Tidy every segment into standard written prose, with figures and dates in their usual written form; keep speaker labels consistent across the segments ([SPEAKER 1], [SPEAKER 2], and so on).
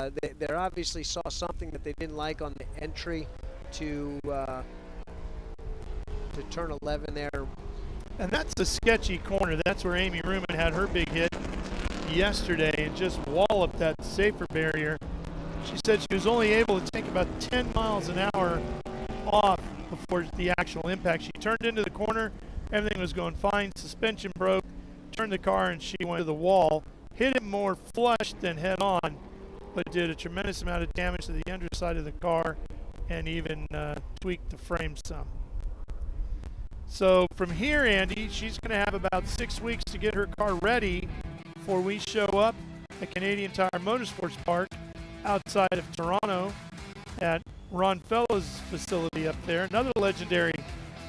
[SPEAKER 1] they obviously saw something that they didn't like on the entry to turn 11 there.
[SPEAKER 2] And that's a sketchy corner. That's where Amy Ruman had her big hit yesterday and just walloped that safer barrier. She said she was only able to take about 10 miles an hour off before the actual impact. She turned into the corner, everything was going fine, suspension broke, turned the car, and she went to the wall. Hit it more flush than head on, but did a tremendous amount of damage to the underside of the car and even tweaked the frame some. So from here, Andy, she's going to have about 6 weeks to get her car ready before we show up at Canadian Tire Motorsports Park outside of Toronto at Ron Fellows' facility up there, another legendary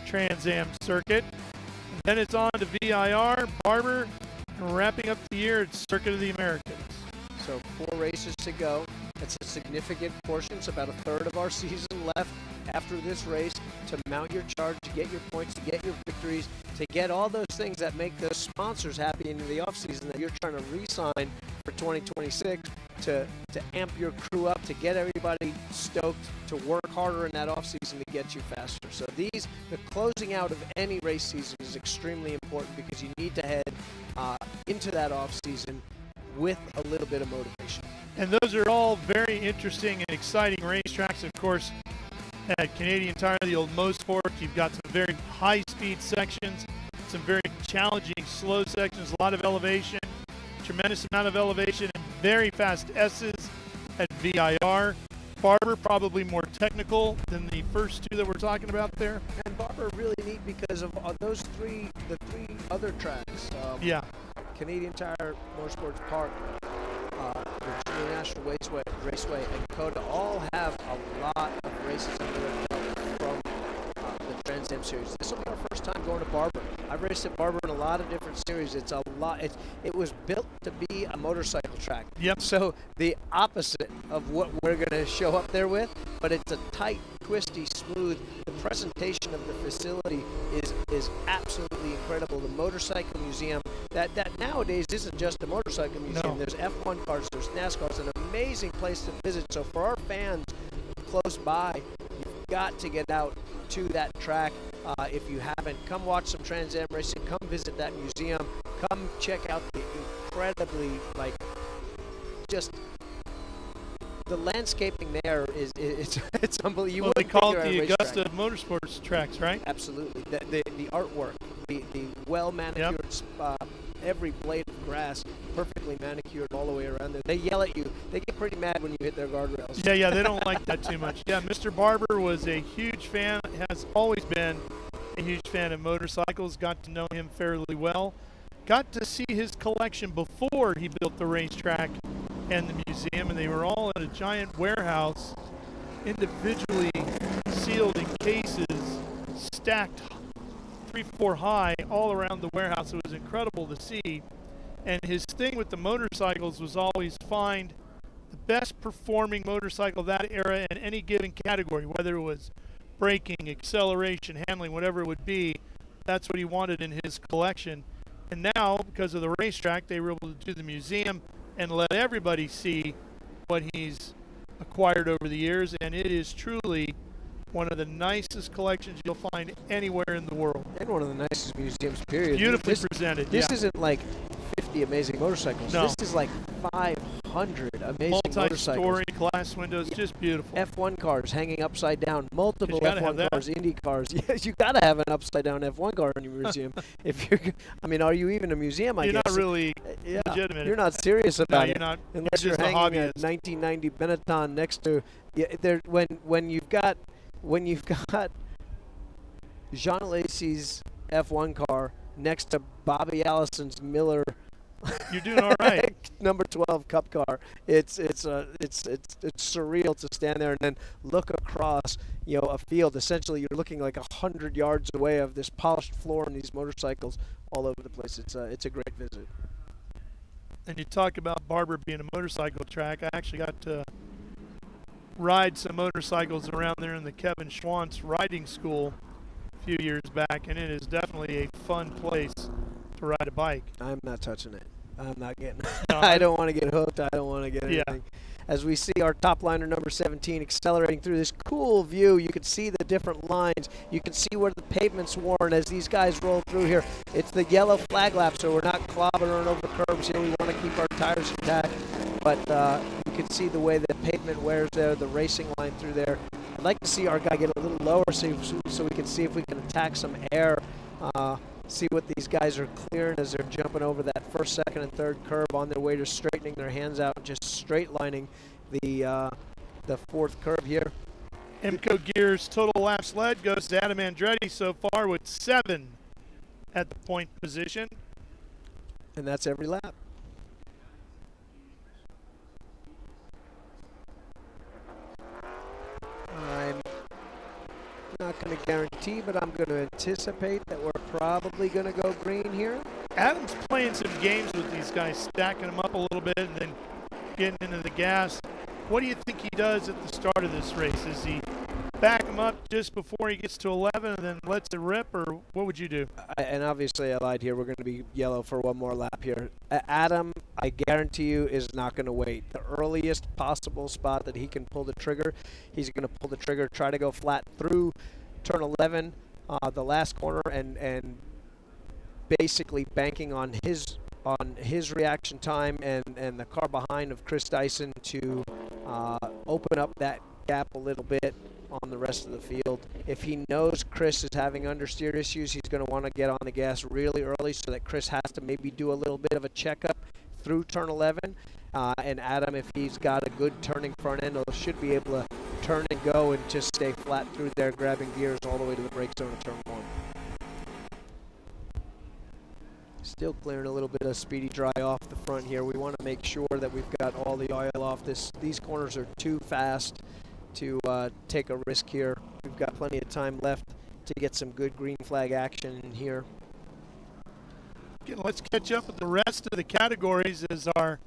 [SPEAKER 2] Trans Am circuit. And then it's on to VIR, Barber, and wrapping up the year at Circuit of the Americas.
[SPEAKER 1] So 4 races to go. It's a significant portion. It's about a third of our season left after this race to mount your charge, to get your points, to get your victories, to get all those things that make those sponsors happy in the offseason that you're trying to re-sign for 2026, to amp your crew up, to get everybody stoked, to work harder in that offseason to get you faster. So the closing out of any race season is extremely important because you need to head into that offseason with a little bit of motivation.
[SPEAKER 2] And those are all very interesting and exciting racetracks. Of course, at Canadian Tire, the old Mosport, you've got some very high-speed sections, some very challenging slow sections, a lot of elevation, tremendous amount of elevation, and very fast S's at VIR. Barber probably more technical than the first two that we're talking about there.
[SPEAKER 1] And Barber really neat because of the three other tracks. Canadian Tire Motorsports Park, Virginia National Raceway, and COTA all have a lot of races under their belt from the Trans Am series. This will be our first time going to Barber. I've raced at Barber in a lot of different series. It's a lot. It was built to be a motorcycle track.
[SPEAKER 2] Yep.
[SPEAKER 1] So the opposite of what we're going to show up there with, but it's a tight, twisty, smooth. The presentation of the facility is absolutely incredible. The motorcycle museum that nowadays isn't just a motorcycle museum.
[SPEAKER 2] No.
[SPEAKER 1] There's F1 cars, there's NASCAR. It's an amazing place to visit. So for our fans close by, you've got to get out to that track. If you haven't, come watch some Trans Am racing. Come visit that museum. Come check out the incredibly, just the landscaping there it's unbelievable.
[SPEAKER 2] Well, they call it the Augusta Motorsports tracks, right?
[SPEAKER 1] Absolutely. The artwork, the well manicured, every blade of grass perfectly manicured all the way around there. They yell at you. They get pretty mad when you hit their guardrails.
[SPEAKER 2] Yeah, they don't like that too much. Yeah, Mr. Barber was a huge fan, has always been a huge fan of motorcycles. Got to know him fairly well. Got to see his collection before he built the racetrack and the museum, and they were all in a giant warehouse, individually sealed in cases, stacked 3-4 high all around the warehouse. It was incredible to see. And his thing with the motorcycles was always find the best performing motorcycle of that era in any given category, whether it was braking, acceleration, handling, whatever it would be. That's what he wanted in his collection. And now, because of the racetrack, they were able to do the museum and let everybody see what he's acquired over the years. And it is truly one of the nicest collections you'll find anywhere in the world.
[SPEAKER 1] And one of the nicest museums, period.
[SPEAKER 2] Beautifully presented.
[SPEAKER 1] This isn't like 50 amazing motorcycles.
[SPEAKER 2] No.
[SPEAKER 1] This is like 500 amazing motorcycles.
[SPEAKER 2] Multi-story, glass windows, just beautiful.
[SPEAKER 1] F1 cars hanging upside down, multiple
[SPEAKER 2] F1
[SPEAKER 1] cars, Indy cars. Yes, you gotta have an upside down F1 car in your museum. If you're, are you even a museum? I
[SPEAKER 2] guess
[SPEAKER 1] you're
[SPEAKER 2] not really legitimate.
[SPEAKER 1] You're not serious about
[SPEAKER 2] it.
[SPEAKER 1] You're not,
[SPEAKER 2] unless
[SPEAKER 1] you're hanging a 1990 Benetton next to. When you've got Jean Alesi's F1 car next to Bobby Allison's Miller.
[SPEAKER 2] You're doing all right.
[SPEAKER 1] Number 12 Cup car. It's surreal to stand there and then look across, a field. Essentially, you're looking like 100 yards away of this polished floor and these motorcycles all over the place. It's a great visit.
[SPEAKER 2] And you talk about Barber being a motorcycle track. I actually got to ride some motorcycles around there in the Kevin Schwantz riding school a few years back, and it is definitely a fun place to ride a bike.
[SPEAKER 1] I'm not touching it. I'm not getting
[SPEAKER 2] no,
[SPEAKER 1] I don't want to get hooked. I don't want to get anything. as we see our top liner number 17 accelerating through this cool view. You can see the different lines. You can see where the pavement's worn as these guys roll through here. It's the yellow flag lap, so we're not clobbering over curbs here. We want to keep our tires intact, but you can see the way the pavement wears there, the racing line through there. I'd like to see our guy get a little lower so we can see if we can attack some air. See what these guys are clearing as they're jumping over that first, second, and third curb on their way to straightening their hands out and just straight lining the fourth curb here.
[SPEAKER 2] MCO Gears total laps led goes to Adam Andretti so far with 7 at the point position.
[SPEAKER 1] And that's every lap. I'm not going to guarantee, but I'm going to anticipate that we're probably going to go green here.
[SPEAKER 2] Adam's playing some games with these guys, stacking them up a little bit and then getting into the gas. What do you think he does at the start of this race? Is he back him up just before he gets to 11 and then lets it rip, or what would you do?
[SPEAKER 1] And obviously I lied here. We're going to be yellow for one more lap here. Adam, I guarantee you, is not going to wait. The earliest possible spot that he can pull the trigger, he's going to pull the trigger, try to go flat through turn 11, the last corner, and basically banking on his reaction time and the car behind of Chris Dyson to open up that gap a little bit on the rest of the field. If he knows Chris is having understeer issues, he's going to want to get on the gas really early so that Chris has to maybe do a little bit of a checkup through turn 11. And Adam, if he's got a good turning front end, should be able to turn and go and just stay flat through there, grabbing gears all the way to the brake zone of turn 1. Still clearing a little bit of speedy dry off the front here. We want to make sure that we've got all the oil off this. These corners are too fast to take a risk here. We've got plenty of time left to get some good green flag action in here.
[SPEAKER 2] Okay, let's catch up with the rest of the categories as our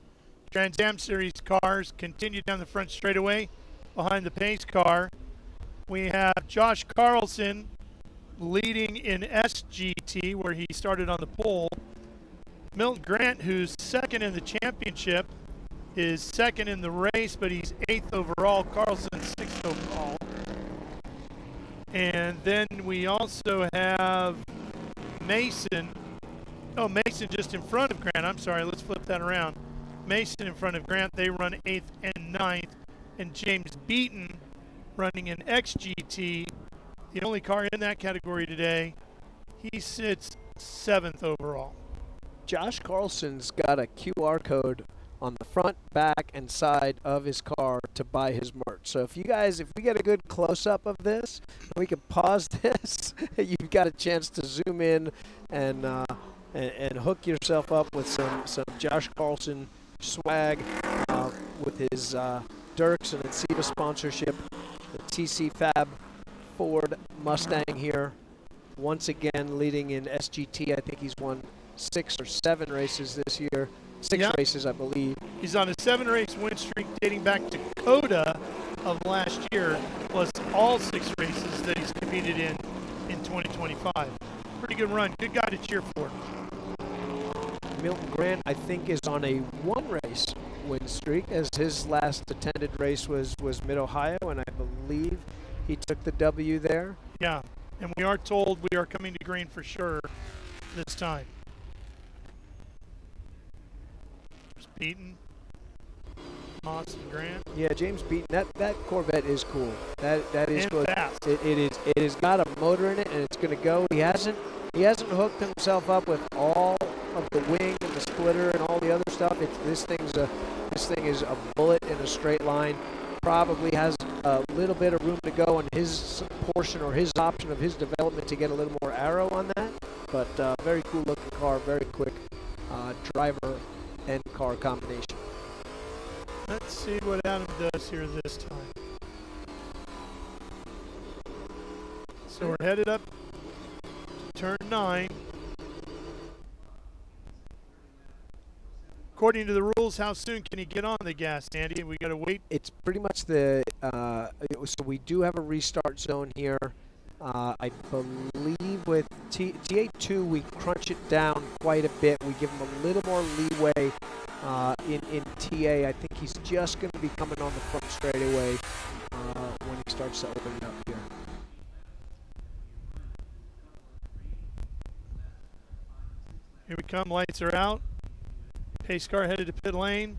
[SPEAKER 2] Trans Am Series cars continue down the front straightaway behind the pace car. We have Josh Carlson leading in SGT, where he started on the pole. Milton Grant, who's second in the championship, is second in the race, but he's 8th overall. Carlson 6th overall. And then we also have Mason. Oh, Mason just in front of Grant. I'm sorry, let's flip that around. Mason in front of Grant. They run 8th and 9th. And James Beaton running in XGT, the only car in that category today. He sits 7th overall.
[SPEAKER 1] Josh Carlson's got a QR code on the front, back, and side of his car to buy his merch. So if we get a good close-up of this, we can pause this. You've got a chance to zoom in and hook yourself up with some Josh Carlson swag with his Dirks and Anceva sponsorship. The TC Fab Ford Mustang here, once again leading in SGT. I think he's won 6 or 7 races this year. 6 races, I believe.
[SPEAKER 2] He's on a 7-race win streak dating back to Coda of last year, plus all 6 races that he's competed in 2025. Pretty good run. Good guy to cheer for.
[SPEAKER 1] Milton Grant, I think, is on a 1-race win streak, as his last attended race was Mid-Ohio, and I believe he took the W there.
[SPEAKER 2] Yeah, and we are told we are coming to green for sure this time. Beaton, Moss, and Grant.
[SPEAKER 1] Yeah, James Beaton. That Corvette is cool. That is
[SPEAKER 2] and
[SPEAKER 1] cool.
[SPEAKER 2] Fast.
[SPEAKER 1] It has got a motor in it, and it's going to go. He hasn't hooked himself up with all of the wing and the splitter and all the other stuff. This thing is a bullet in a straight line. Probably has a little bit of room to go on his portion or his option of his development to get a little more arrow on that. But very cool looking car, very quick driver and car combination.
[SPEAKER 2] Let's see what Adam does here this time. So we're headed up to turn 9. According to the rules, how soon can he get on the gas, Andy? We got to wait.
[SPEAKER 1] It's pretty much so we do have a restart zone here. I believe with T82 we crunch it down quite a bit. We give him a little more leeway in TA. I think he's just going to be coming on the front straightaway when he starts to open it up here.
[SPEAKER 2] Here we come, lights are out. Pace car headed to pit lane.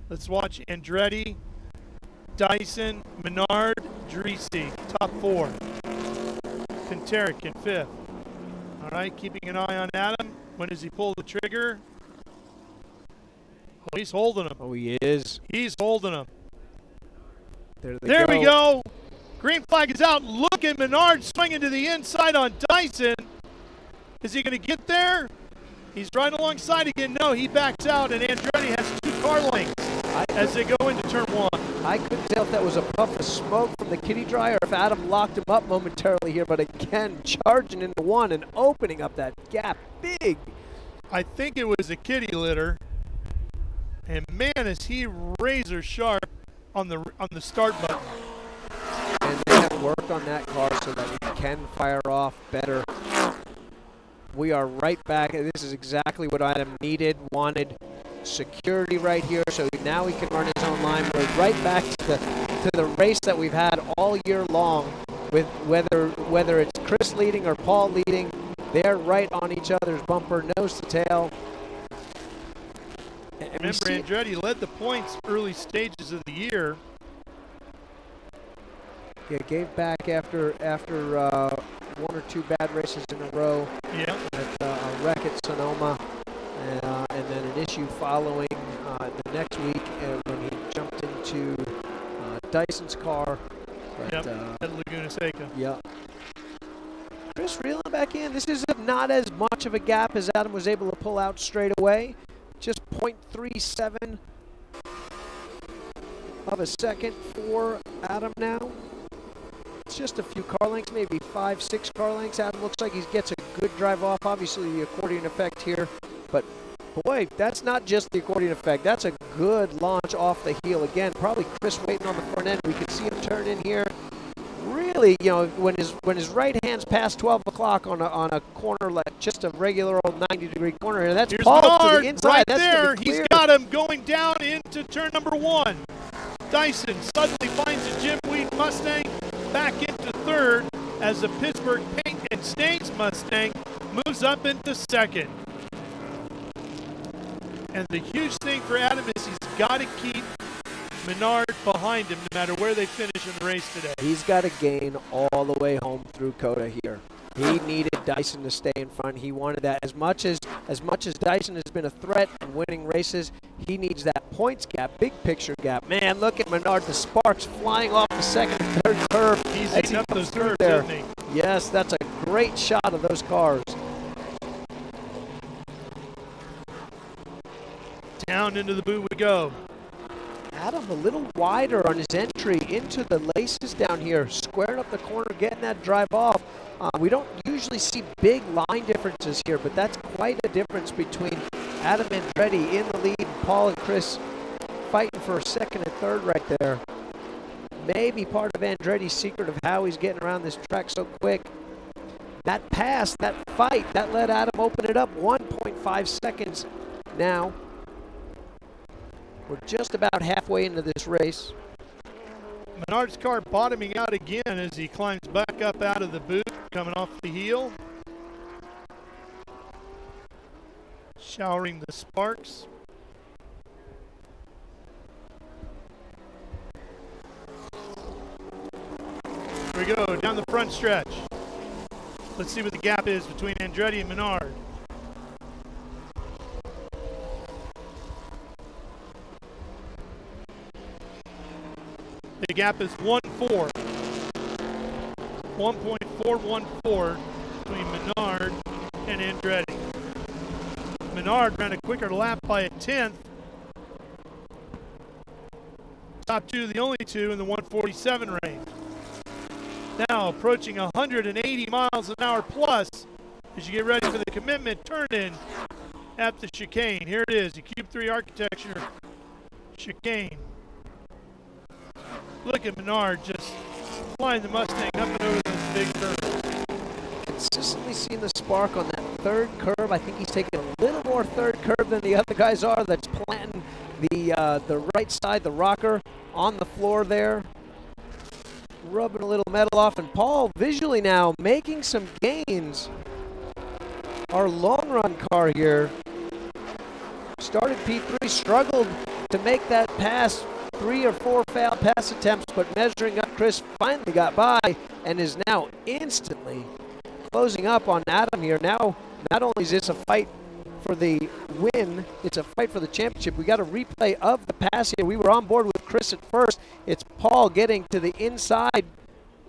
[SPEAKER 2] Let's watch Andretti, Dyson, Menard, Drissi, top 4. Conteric in 5th. All right, keeping an eye on Adam. When does he pull the trigger? Oh, he's holding him.
[SPEAKER 1] Oh, he is.
[SPEAKER 2] He's holding him.
[SPEAKER 1] There
[SPEAKER 2] we go. Green flag is out. Look at Menard swinging to the inside on Dyson. Is he going to get there? He's right alongside again. No, he backs out, and Andretti has 2 car lengths as they go into turn 1.
[SPEAKER 1] I couldn't tell if that was a puff of smoke from the kitty dryer or if Adam locked him up momentarily here, but again, charging into 1 and opening up that gap big.
[SPEAKER 2] I think it was a kitty litter, and man, is he razor sharp on the start button.
[SPEAKER 1] And they have worked on that car so that it can fire off better. We are right back. This is exactly what Adam needed, wanted. Security right here, so now he can run his own line. We're right back to the race that we've had all year long, with whether it's Chris leading or Paul leading. They're right on each other's bumper, nose to tail. And
[SPEAKER 2] remember, Andretti led the points early stages of the year.
[SPEAKER 1] Yeah, gave back after 1 or 2 bad races in a row.
[SPEAKER 2] Yeah.
[SPEAKER 1] With a wreck at Sonoma. And then an issue following the next week when he jumped into Dyson's car. But,
[SPEAKER 2] yep, at Laguna Seca.
[SPEAKER 1] Yep. Chris reeling back in. This is not as much of a gap as Adam was able to pull out straight away. Just 0.37 of a second for Adam now. It's just a few car lengths, maybe 5, 6 car lengths. Adam looks like he gets a good drive off. Obviously, the accordion effect here. But, boy, that's not just the accordion effect. That's a good launch off the heel. Again, probably Chris waiting on the front end. We could see him turn in here. Really, you know, when his right hand's past 12 o'clock on a corner, like just a regular old 90-degree corner, and that's Paul to the inside.
[SPEAKER 2] Right
[SPEAKER 1] that's
[SPEAKER 2] there. He's got him going down into turn number 1. Dyson suddenly finds a Jim Wheat Mustang back into 3rd as the Pittsburgh Paint and Stains Mustang moves up into 2nd. And the huge thing for Adam is he's got to keep Menard behind him no matter where they finish in the race today.
[SPEAKER 1] He's got to gain all the way home through Coda here. He needed Dyson to stay in front. He wanted that. As much as Dyson has been a threat in winning races, he needs that points gap, big picture gap. Man, look at Menard, the sparks flying off the 2nd and 3rd curve.
[SPEAKER 2] He's eating up those curves, isn't he?
[SPEAKER 1] Yes, that's a great shot of those cars.
[SPEAKER 2] Down into the boot we go.
[SPEAKER 1] Adam a little wider on his entry into the laces down here, squaring up the corner, getting that drive off. We don't usually see big line differences here, but that's quite a difference between Adam Andretti in the lead, Paul and Chris fighting for 2nd and 3rd right there. Maybe part of Andretti's secret of how he's getting around this track so quick. That pass, that fight, that let Adam open it up 1.5 seconds now. We're just about halfway into this race.
[SPEAKER 2] Menard's car bottoming out again as he climbs back up out of the boot, coming off the heel. Showering the sparks. Here we go, down the front stretch. Let's see what the gap is between Andretti and Menard. The gap is 1.4. 1.414 between Menard and Andretti. Menard ran a quicker lap by a 1/10. Top 2, the only 2 in the 147 range. Now approaching 180 miles an hour plus as you get ready for the commitment turn-in at the chicane. Here it is, the Cube 3 architecture chicane. Look at Menard just flying the Mustang up and over this big curve.
[SPEAKER 1] consistently seen the spark on that third curve. I think he's taking a little more third curve than the other guys are. That's planting the right side, the rocker, on the floor there. Rubbing a little metal off, and Paul visually now making some gains. Our long run car here started P3, struggled to make that pass, 3 or 4 failed pass attempts, but measuring up, Chris finally got by and is now instantly closing up on Adam here. Now, not only is this a fight for the win, it's a fight for the championship. We got a replay of the pass here. We were on board with Chris at first. It's Paul getting to the inside,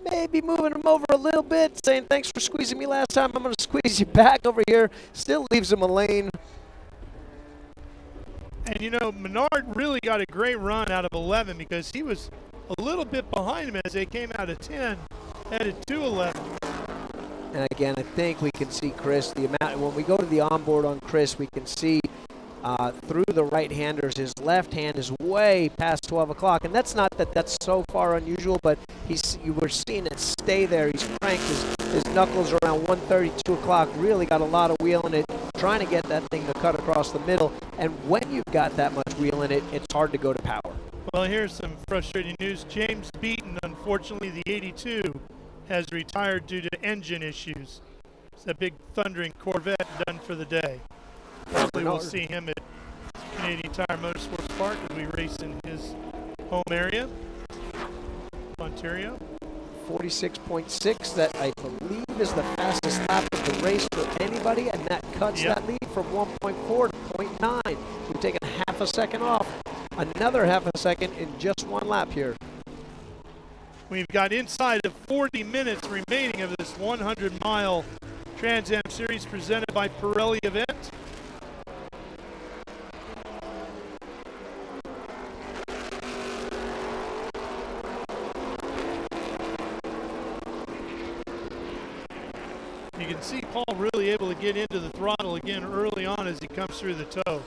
[SPEAKER 1] maybe moving him over a little bit, saying thanks for squeezing me last time. I'm going to squeeze you back over here. Still leaves him a lane.
[SPEAKER 2] And you know, Menard really got a great run out of 11 because he was a little bit behind him as they came out of 10, headed to 11.
[SPEAKER 1] And again, I think we can see Chris, the amount, when we go to the onboard on Chris, we can see through the right-handers, his left hand is way past 12 o'clock. And that's not that that's so far unusual, but you were seeing it stay there. He's cranked his knuckles around 1:30, 2 o'clock, really got a lot of wheel in it, trying to get that thing to cut across the middle. And when you've got that much wheel in it, it's hard to go to power.
[SPEAKER 2] Well, here's some frustrating news. James Beaton, unfortunately, the 82, has retired due to engine issues. It's a big thundering Corvette done for the day. Hopefully we'll see him at Canadian Tire Motorsports Park as we race in his home area, Ontario.
[SPEAKER 1] 46.6, that I believe is the fastest lap of the race for anybody, and that cuts that lead from 1.4 to 0.9. We've taken half a second off. Another half a second in just one lap here.
[SPEAKER 2] We've got inside of 40 minutes remaining of this 100-mile Trans Am Series presented by Pirelli event. You can see Paul really able to get into the throttle again early on as he comes through the toe.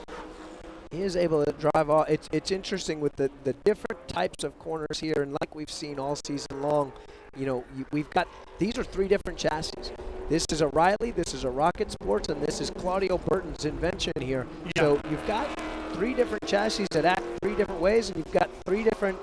[SPEAKER 1] He is able to drive off. It's interesting with the different types of corners here, and like we've seen all season long, you know, we've got, these are 3 different chassis. This is a Riley, this is a Rocket Sports, and this is Claudio Burton's invention here. Yeah. So you've got 3 different chassis that act 3 different ways, and you've got 3 different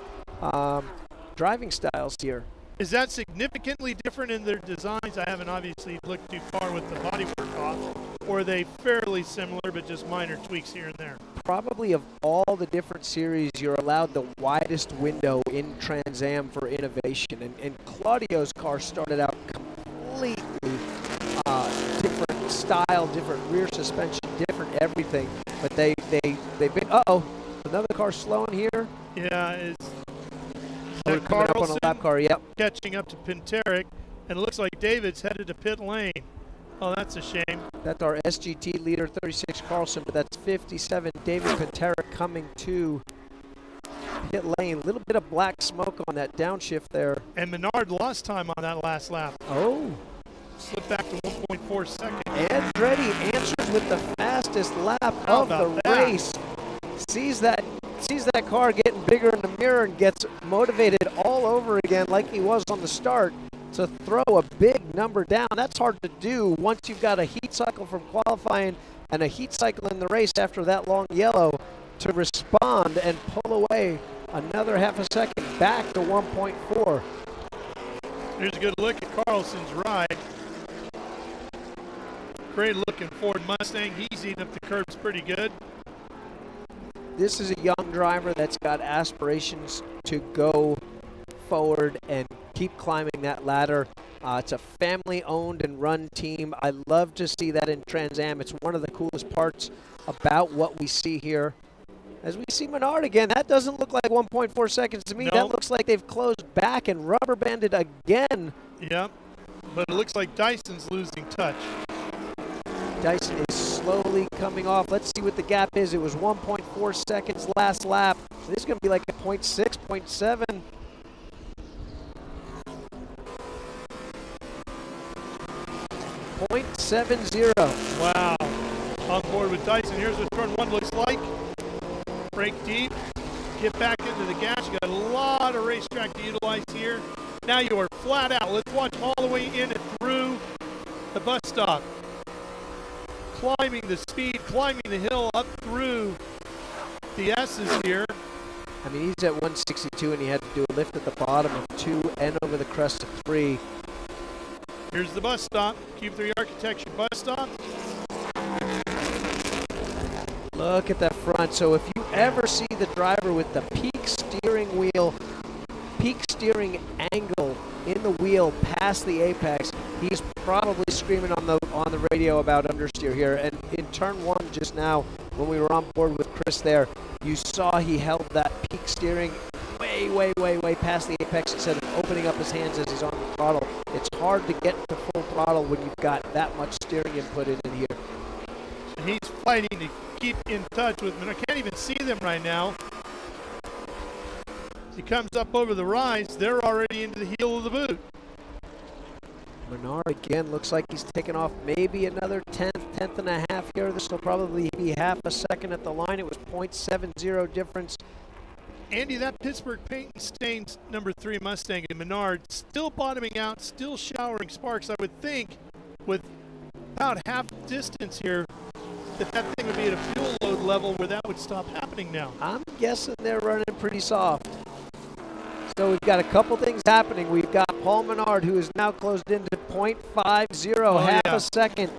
[SPEAKER 1] driving styles here.
[SPEAKER 2] Is that significantly different in their designs? I haven't obviously looked too far with the bodywork off. Or are they fairly similar but just minor tweaks here and there?
[SPEAKER 1] Probably of all the different series, you're allowed the widest window in Trans Am for innovation. And Claudio's car started out completely different style, different rear suspension, different everything. But they've been, uh-oh, another car slowing here.
[SPEAKER 2] Yeah, it's
[SPEAKER 1] that coming up on a lap car, yep.
[SPEAKER 2] Catching up to Pinteric, and it looks like David's headed to pit lane. Oh, that's a shame.
[SPEAKER 1] That's our SGT leader, 36 Carlson, but that's 57 David Pinteric coming to pit lane. A little bit of black smoke on that downshift there.
[SPEAKER 2] And Menard lost time on that last lap.
[SPEAKER 1] Oh.
[SPEAKER 2] Slipped back to 1.4 seconds.
[SPEAKER 1] Andretti answers with the fastest lap of the race. Sees that car getting bigger in the mirror and gets motivated all over again like he was on the start to throw a big number down. That's hard to do once you've got a heat cycle from qualifying and a heat cycle in the race after that long yellow, to respond and pull away another half a second back to 1.4.
[SPEAKER 2] Here's a good look at Carlson's ride. Great looking Ford Mustang. He's eating up the curbs pretty good.
[SPEAKER 1] This is a young driver that's got aspirations to go forward and keep climbing that ladder. It's a family-owned and run team. I love to see that in Trans Am. It's one of the coolest parts about what we see here. As we see Menard again, that doesn't look like 1.4 seconds to me. No. That looks like they've closed back and rubber banded again.
[SPEAKER 2] Yep, but it looks like Dyson's losing touch.
[SPEAKER 1] Dyson is slowly coming off. Let's see what the gap is. It was 1.4 seconds last lap. This is going to be like a 0.6, 0.7. 0.70.
[SPEAKER 2] Wow. On board with Dyson. Here's what turn 1 looks like. Brake deep. Get back into the gas. You got a lot of racetrack to utilize here. Now you are flat out. Let's watch all the way in and through. the bus stop. Climbing the speed, climbing the hill up through the S's here.
[SPEAKER 1] I mean, he's at 162, and he had to do a lift at the bottom of 2 and over the crest of 3.
[SPEAKER 2] Here's the bus stop, Cube 3 Architecture bus stop.
[SPEAKER 1] Look at that front. So if you ever see the driver with the peak steering wheel, peak steering angle in the wheel past the apex, he's probably screaming on the radio about understeer here. And in turn 1 just now, when we were on board with Chris there, you saw he held that peak steering way past the apex instead of opening up his hands as he's on the throttle. It's hard to get to full throttle when you've got that much steering input in here.
[SPEAKER 2] And he's fighting to keep in touch with Menard. I can't even see them right now. As he comes up over the rise, they're already into the heel of the boot.
[SPEAKER 1] Menard again looks like he's taken off maybe another tenth and a half here. This will probably be half a second at the line. It was 0.70 difference.
[SPEAKER 2] Andy, that Pittsburgh paint and stains number 3 Mustang in Menard still bottoming out, still showering sparks. I would think with about half distance here that thing would be at a fuel load level where that would stop happening now. I'm
[SPEAKER 1] guessing they're running pretty soft. So we've got a couple things happening. We've got Paul Menard, who is now closed into 0.50, half a second.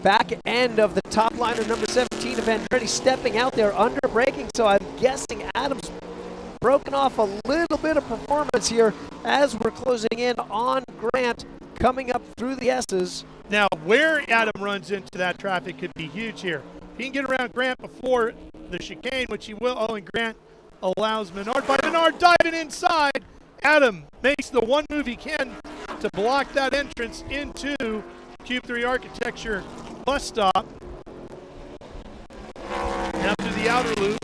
[SPEAKER 1] Back end of the top liner, number 17 of Andretti, stepping out there under braking. So I'm guessing Adam's broken off a little bit of performance here as we're closing in on Grant coming up through the S's.
[SPEAKER 2] Now, where Adam runs into that traffic could be huge here. He can get around Grant before the chicane, which he will. Oh, and Grant allows Menard. By Menard diving inside, Adam makes the one move he can to block that entrance into Cube 3 Architecture bus stop. Now to the outer loop.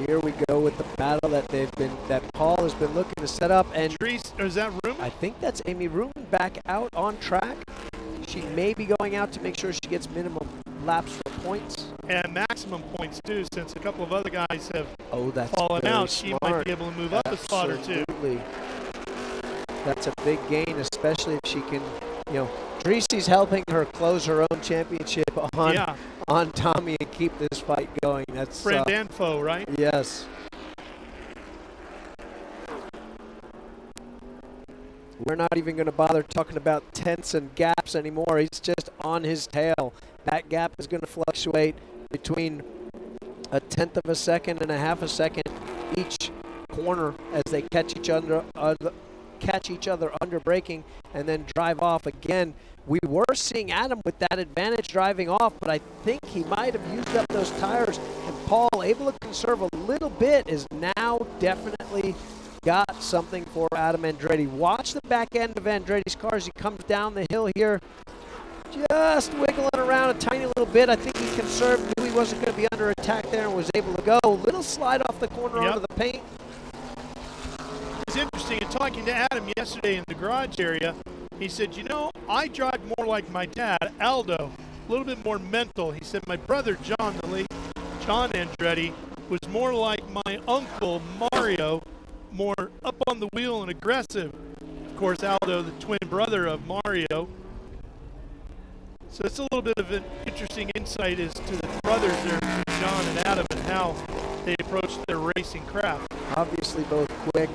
[SPEAKER 1] Here we go with the battle that Paul has been looking to set up. And
[SPEAKER 2] is that Ruman?
[SPEAKER 1] I think that's Amy Ruman back out on track. She may be going out to make sure she gets minimum laps for points.
[SPEAKER 2] And maximum points too, since a couple of other guys have
[SPEAKER 1] that's
[SPEAKER 2] fallen out.
[SPEAKER 1] Smart.
[SPEAKER 2] She might be able to move up a spot or two.
[SPEAKER 1] That's a big gain, especially if she can, Drissi's helping her close her own championship on Tomy and keep this fight going. That's
[SPEAKER 2] friend and foe, right?
[SPEAKER 1] Yes. We're not even going to bother talking about tenths and gaps anymore. He's just on his tail. That gap is going to fluctuate between a tenth of a second and a half a second each corner as they catch each other under braking and then drive off again. We were seeing Adam with that advantage driving off, but I think he might have used up those tires, and Paul, able to conserve a little bit, is now definitely got something for Adam Andretti. Watch the back end of Andretti's car as he comes down the hill here, just wiggling around a tiny little bit. I think he conserved, knew he wasn't going to be under attack there, and was able to go. Little slide off the corner onto the paint.
[SPEAKER 2] It's interesting, in talking to Adam yesterday in the garage area, he said, I drive more like my dad, Aldo, a little bit more mental. He said, my brother John, the late John Andretti, was more like my uncle Mario, more up on the wheel and aggressive. Of course, Aldo, the twin brother of Mario. So it's a little bit of an interesting insight as to the brothers there, John and Adam, and how they approach their racing craft.
[SPEAKER 1] Obviously both quick.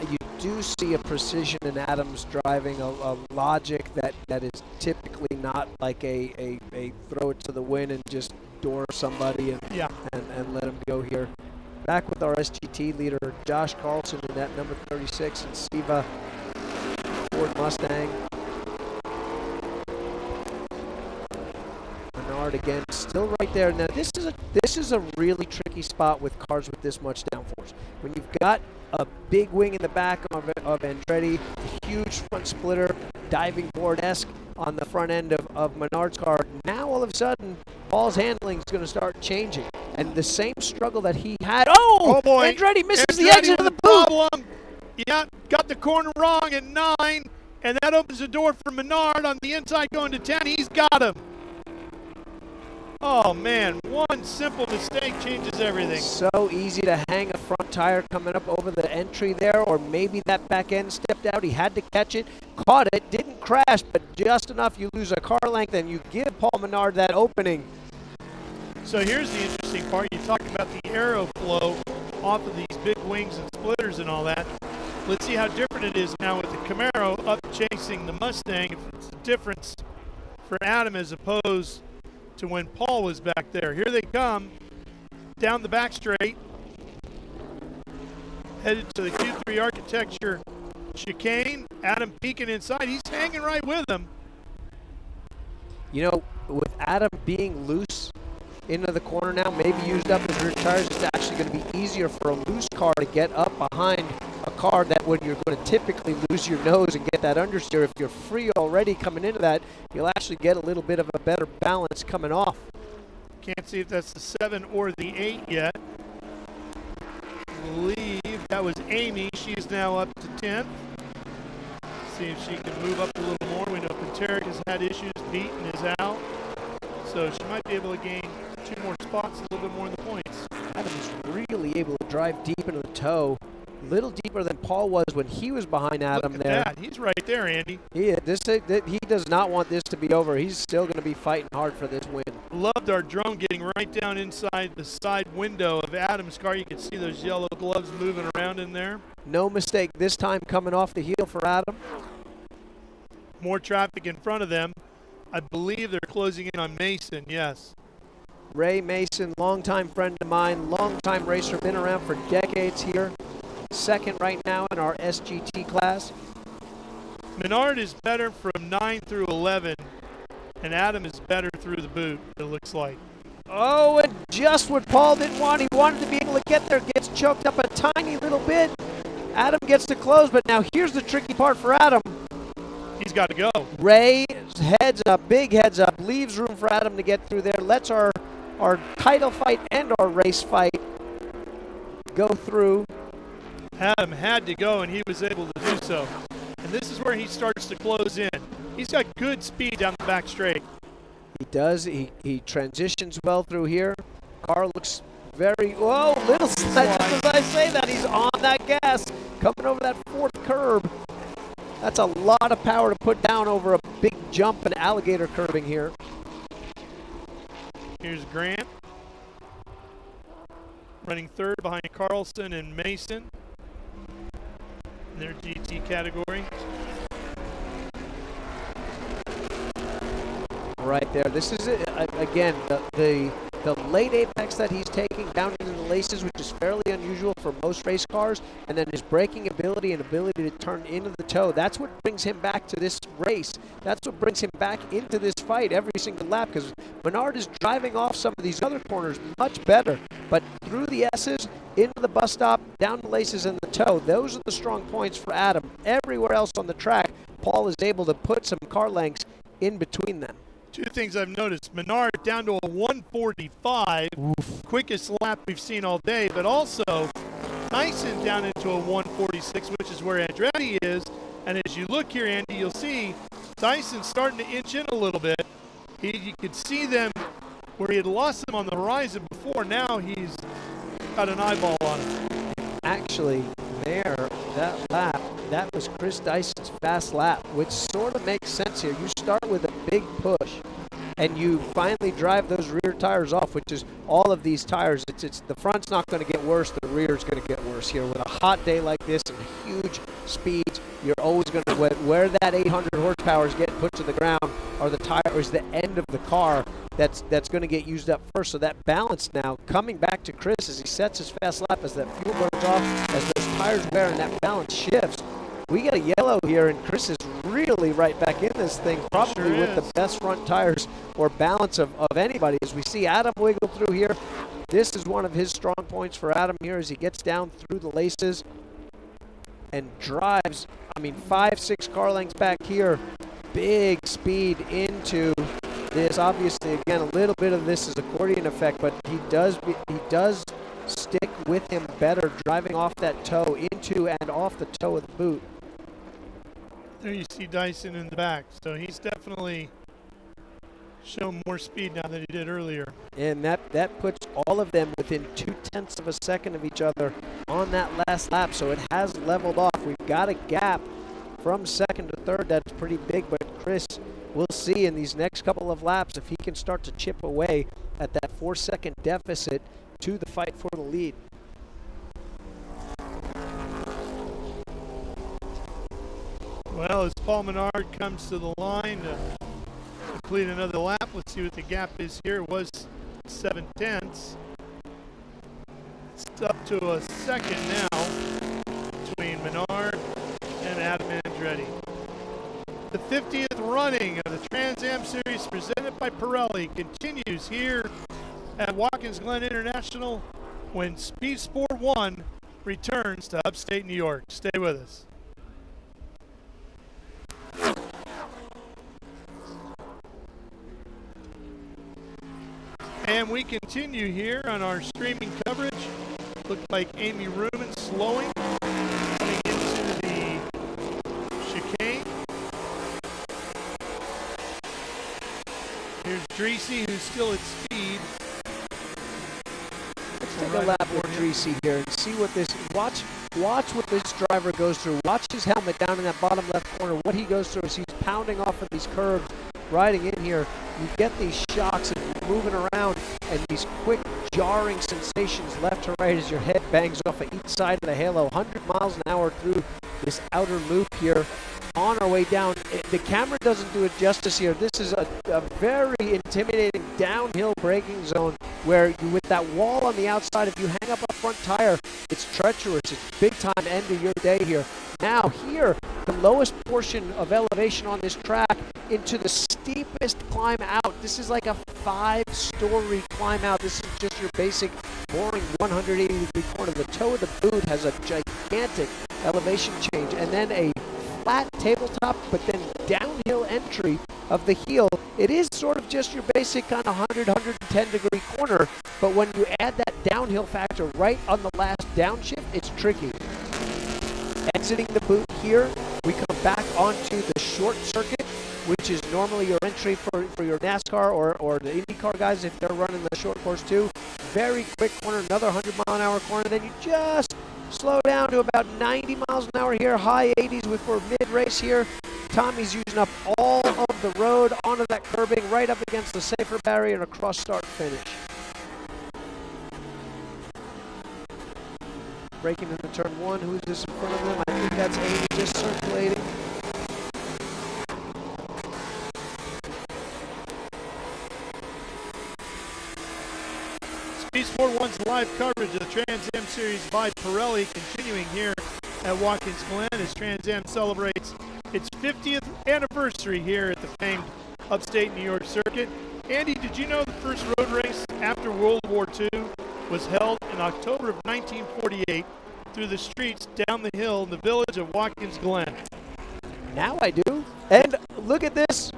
[SPEAKER 1] You do see a precision in Adam's driving, a logic that is typically not like a throw it to the wind and just door somebody and let him go here. Back with our SGT leader, Josh Carlson, in that number 36, and Siva Ford Mustang. Menard again, still right there. Now this is a really tricky spot with cars with this much downforce. When you've got a big wing in the back of Andretti, a huge front splitter, diving board-esque on the front end of Menard's car. Now all of a sudden, Paul's handling is going to start changing. And the same struggle that he had. Oh boy! Andretti misses the exit of the boot.
[SPEAKER 2] Yeah, got the corner wrong at 9, and that opens the door for Menard on the inside going to 10. He's got him. Oh, man, one simple mistake changes everything.
[SPEAKER 1] So easy to hang a front tire coming up over the entry there, or maybe that back end stepped out. He had to catch it, caught it, didn't crash, but just enough. You lose a car length, and you give Paul Menard that opening.
[SPEAKER 2] So here's the interesting part. You talk about the aeroflow off of these big wings and splitters and all that. Let's see how different it is now with the Camaro up chasing the Mustang. If it's a difference for Adam as opposed to when Paul was back there. Here they come down the back straight, headed to the Q3 architecture chicane. Adam peeking inside. He's hanging right with him.
[SPEAKER 1] You know, with Adam being loose into the corner now, maybe used up his rear tires, it's actually going to be easier for a loose car to get up behind a car that when you're going to typically lose your nose and get that understeer. If you're free already coming into that, you'll actually get a little bit of a better balance coming off.
[SPEAKER 2] Can't see if that's the 7 or the 8 yet. I believe that was Amy. She's now up to 10th. See if she can move up a little more. We know Paterick has had issues. Beaton is out. So she might be able to gain 2 more spots, a little bit more in the points.
[SPEAKER 1] Adam's really able to drive deep into the toe. A little deeper than Paul was when he was behind Adam.
[SPEAKER 2] Look at
[SPEAKER 1] there.
[SPEAKER 2] that. He's right there, Andy.
[SPEAKER 1] He does not want this to be over. He's still going to be fighting hard for this win.
[SPEAKER 2] Loved our drone getting right down inside the side window of Adam's car. You can see those yellow gloves moving around in there.
[SPEAKER 1] No mistake this time coming off the heel for Adam.
[SPEAKER 2] More traffic in front of them. I believe they're closing in on Mason, yes.
[SPEAKER 1] Ray Mason, longtime friend of mine, longtime racer, been around for decades here. Second right now in our SGT class.
[SPEAKER 2] Menard is better from 9 through 11, and Adam is better through the boot, it looks like.
[SPEAKER 1] Oh, and just what Paul didn't want. He wanted to be able to get there, gets choked up a tiny little bit. Adam gets to close, but now here's the tricky part for Adam.
[SPEAKER 2] He's got to go.
[SPEAKER 1] Ray heads up, big heads up, leaves room for Adam to get through there, lets our title fight and our race fight go through.
[SPEAKER 2] Adam had to go, and he was able to do so. And this is where he starts to close in. He's got good speed down the back straight.
[SPEAKER 1] He does. He transitions well through here. Car looks very, whoa, little slide. Just as I say that, he's on that gas, coming over that 4th curb. That's a lot of power to put down over a big jump and alligator curving here.
[SPEAKER 2] Here's Grant, running 3rd behind Carlson and Mason in their GT category.
[SPEAKER 1] Right there. This is it. Again, the late apex that he's taking down into the laces, which is fairly unusual for most race cars, and then his braking ability and ability to turn into the toe. That's what brings him back to this race. That's what brings him back into this fight every single lap, because Menard is driving off some of these other corners much better. But through the S's, into the bus stop, down the laces and the toe, those are the strong points for Adam. Everywhere else on the track, Paul is able to put some car lengths in between them.
[SPEAKER 2] 2 things I've noticed. Menard down to a 145,
[SPEAKER 1] Oof.
[SPEAKER 2] quickest lap we've seen all day, but also Dyson down into a 146, which is where Andretti is. And as you look here, Andy, you'll see Dyson starting to inch in a little bit. You could see them where he had lost them on the horizon before. Now he's got an eyeball on him.
[SPEAKER 1] Actually, there, that lap, that was Chris Dyson's fast lap, which sort of makes sense here. You start with a big push, and you finally drive those rear tires off, which is all of these tires. It's the front's not going to get worse, the rear's going to get worse here. With a hot day like this and huge speeds, you're always going to, where that 800 horsepower is getting put to the ground, or the tire is the end of the car that's going to get used up first. So that balance now coming back to Chris as he sets his fast lap, as that fuel burns off, as those tires wear and that balance shifts. We got a yellow here, and Chris is really right back in this thing, probably
[SPEAKER 2] Sure
[SPEAKER 1] with the best front tires or balance of anybody. As we see Adam wiggle through here, this is one of his strong points for Adam here as he gets down through the laces and drives, 5-6 car lengths back here. Big speed into this. Obviously, again, a little bit of this is accordion effect, but he does stick with him better, driving off that toe, into and off the toe of the boot.
[SPEAKER 2] There you see Dyson in the back. So he's definitely show more speed now than he did earlier.
[SPEAKER 1] And that puts all of them within 0.2 of a second of each other on that last lap. So it has leveled off. We've got a gap from second to third that's pretty big, but Chris, we'll see in these next couple of laps if he can start to chip away at that 4-second deficit to the fight for the lead.
[SPEAKER 2] Well, as Paul Menard comes to the line to complete another lap, let's see what the gap is here. It was 0.7. It's up to a second now between Menard and Adam Andretti. The 50th running of the Trans Am Series presented by Pirelli continues here at Watkins Glen International when Speed Sport 1 returns to upstate New York. Stay with us. And we continue here on our streaming coverage. Looked like Amy Ruben slowing, coming into the chicane. Here's Drissi, who's still at speed.
[SPEAKER 1] Let's take a lap with Drissi here and see what this, watch what this driver goes through. Watch his helmet down in that bottom left corner, what he goes through as he's pounding off of these curves, riding in here. You get these shocks and moving around and these quick jarring sensations left to right as your head bangs off of each side of the halo. 100 miles an hour through this outer loop here on our way down. The camera doesn't do it justice here. This is a very intimidating downhill braking zone where you, with that wall on the outside, if you hang up a front tire, it's treacherous. It's big time end of your day here. Now here, the lowest portion of elevation on this track into the steepest climb out. This is like a 5-story climb out. This is just your basic boring 180-degree corner. The toe of the boot has a gigantic elevation change, and then a flat tabletop, but then downhill entry of the heel. It is sort of just your basic kind of 110-degree corner, but when you add that downhill factor right on the last downshift, it's tricky. Exiting the boot here, we come back onto the short circuit, which is normally your entry for your NASCAR or the IndyCar guys if they're running the short course too. Very quick corner, another 100-mile-an-hour corner, then you just slow down to about 90 miles an hour here, high 80s for mid-race here. Tommy's using up all of the road onto that curbing, right up against the safer barrier and across start finish. Breaking into turn one, who's this in front of them? I think that's Amy just circulating.
[SPEAKER 2] Speed Sport 1's live coverage of the Trans Am Series by Pirelli continuing here at Watkins Glen as Trans Am celebrates its 50th anniversary here at the famed upstate New York circuit. Andy, did you know the first road race after World War II was held in October of 1948 through the streets down the hill in the village of Watkins Glen?
[SPEAKER 1] Now I do. And look at this.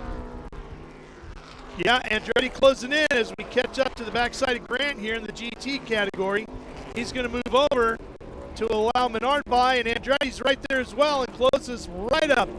[SPEAKER 2] Yeah, Andretti closing in as we catch up to the backside of Grant here in the GT category. He's going to move over to allow Menard by, and Andretti's right there as well and closes right up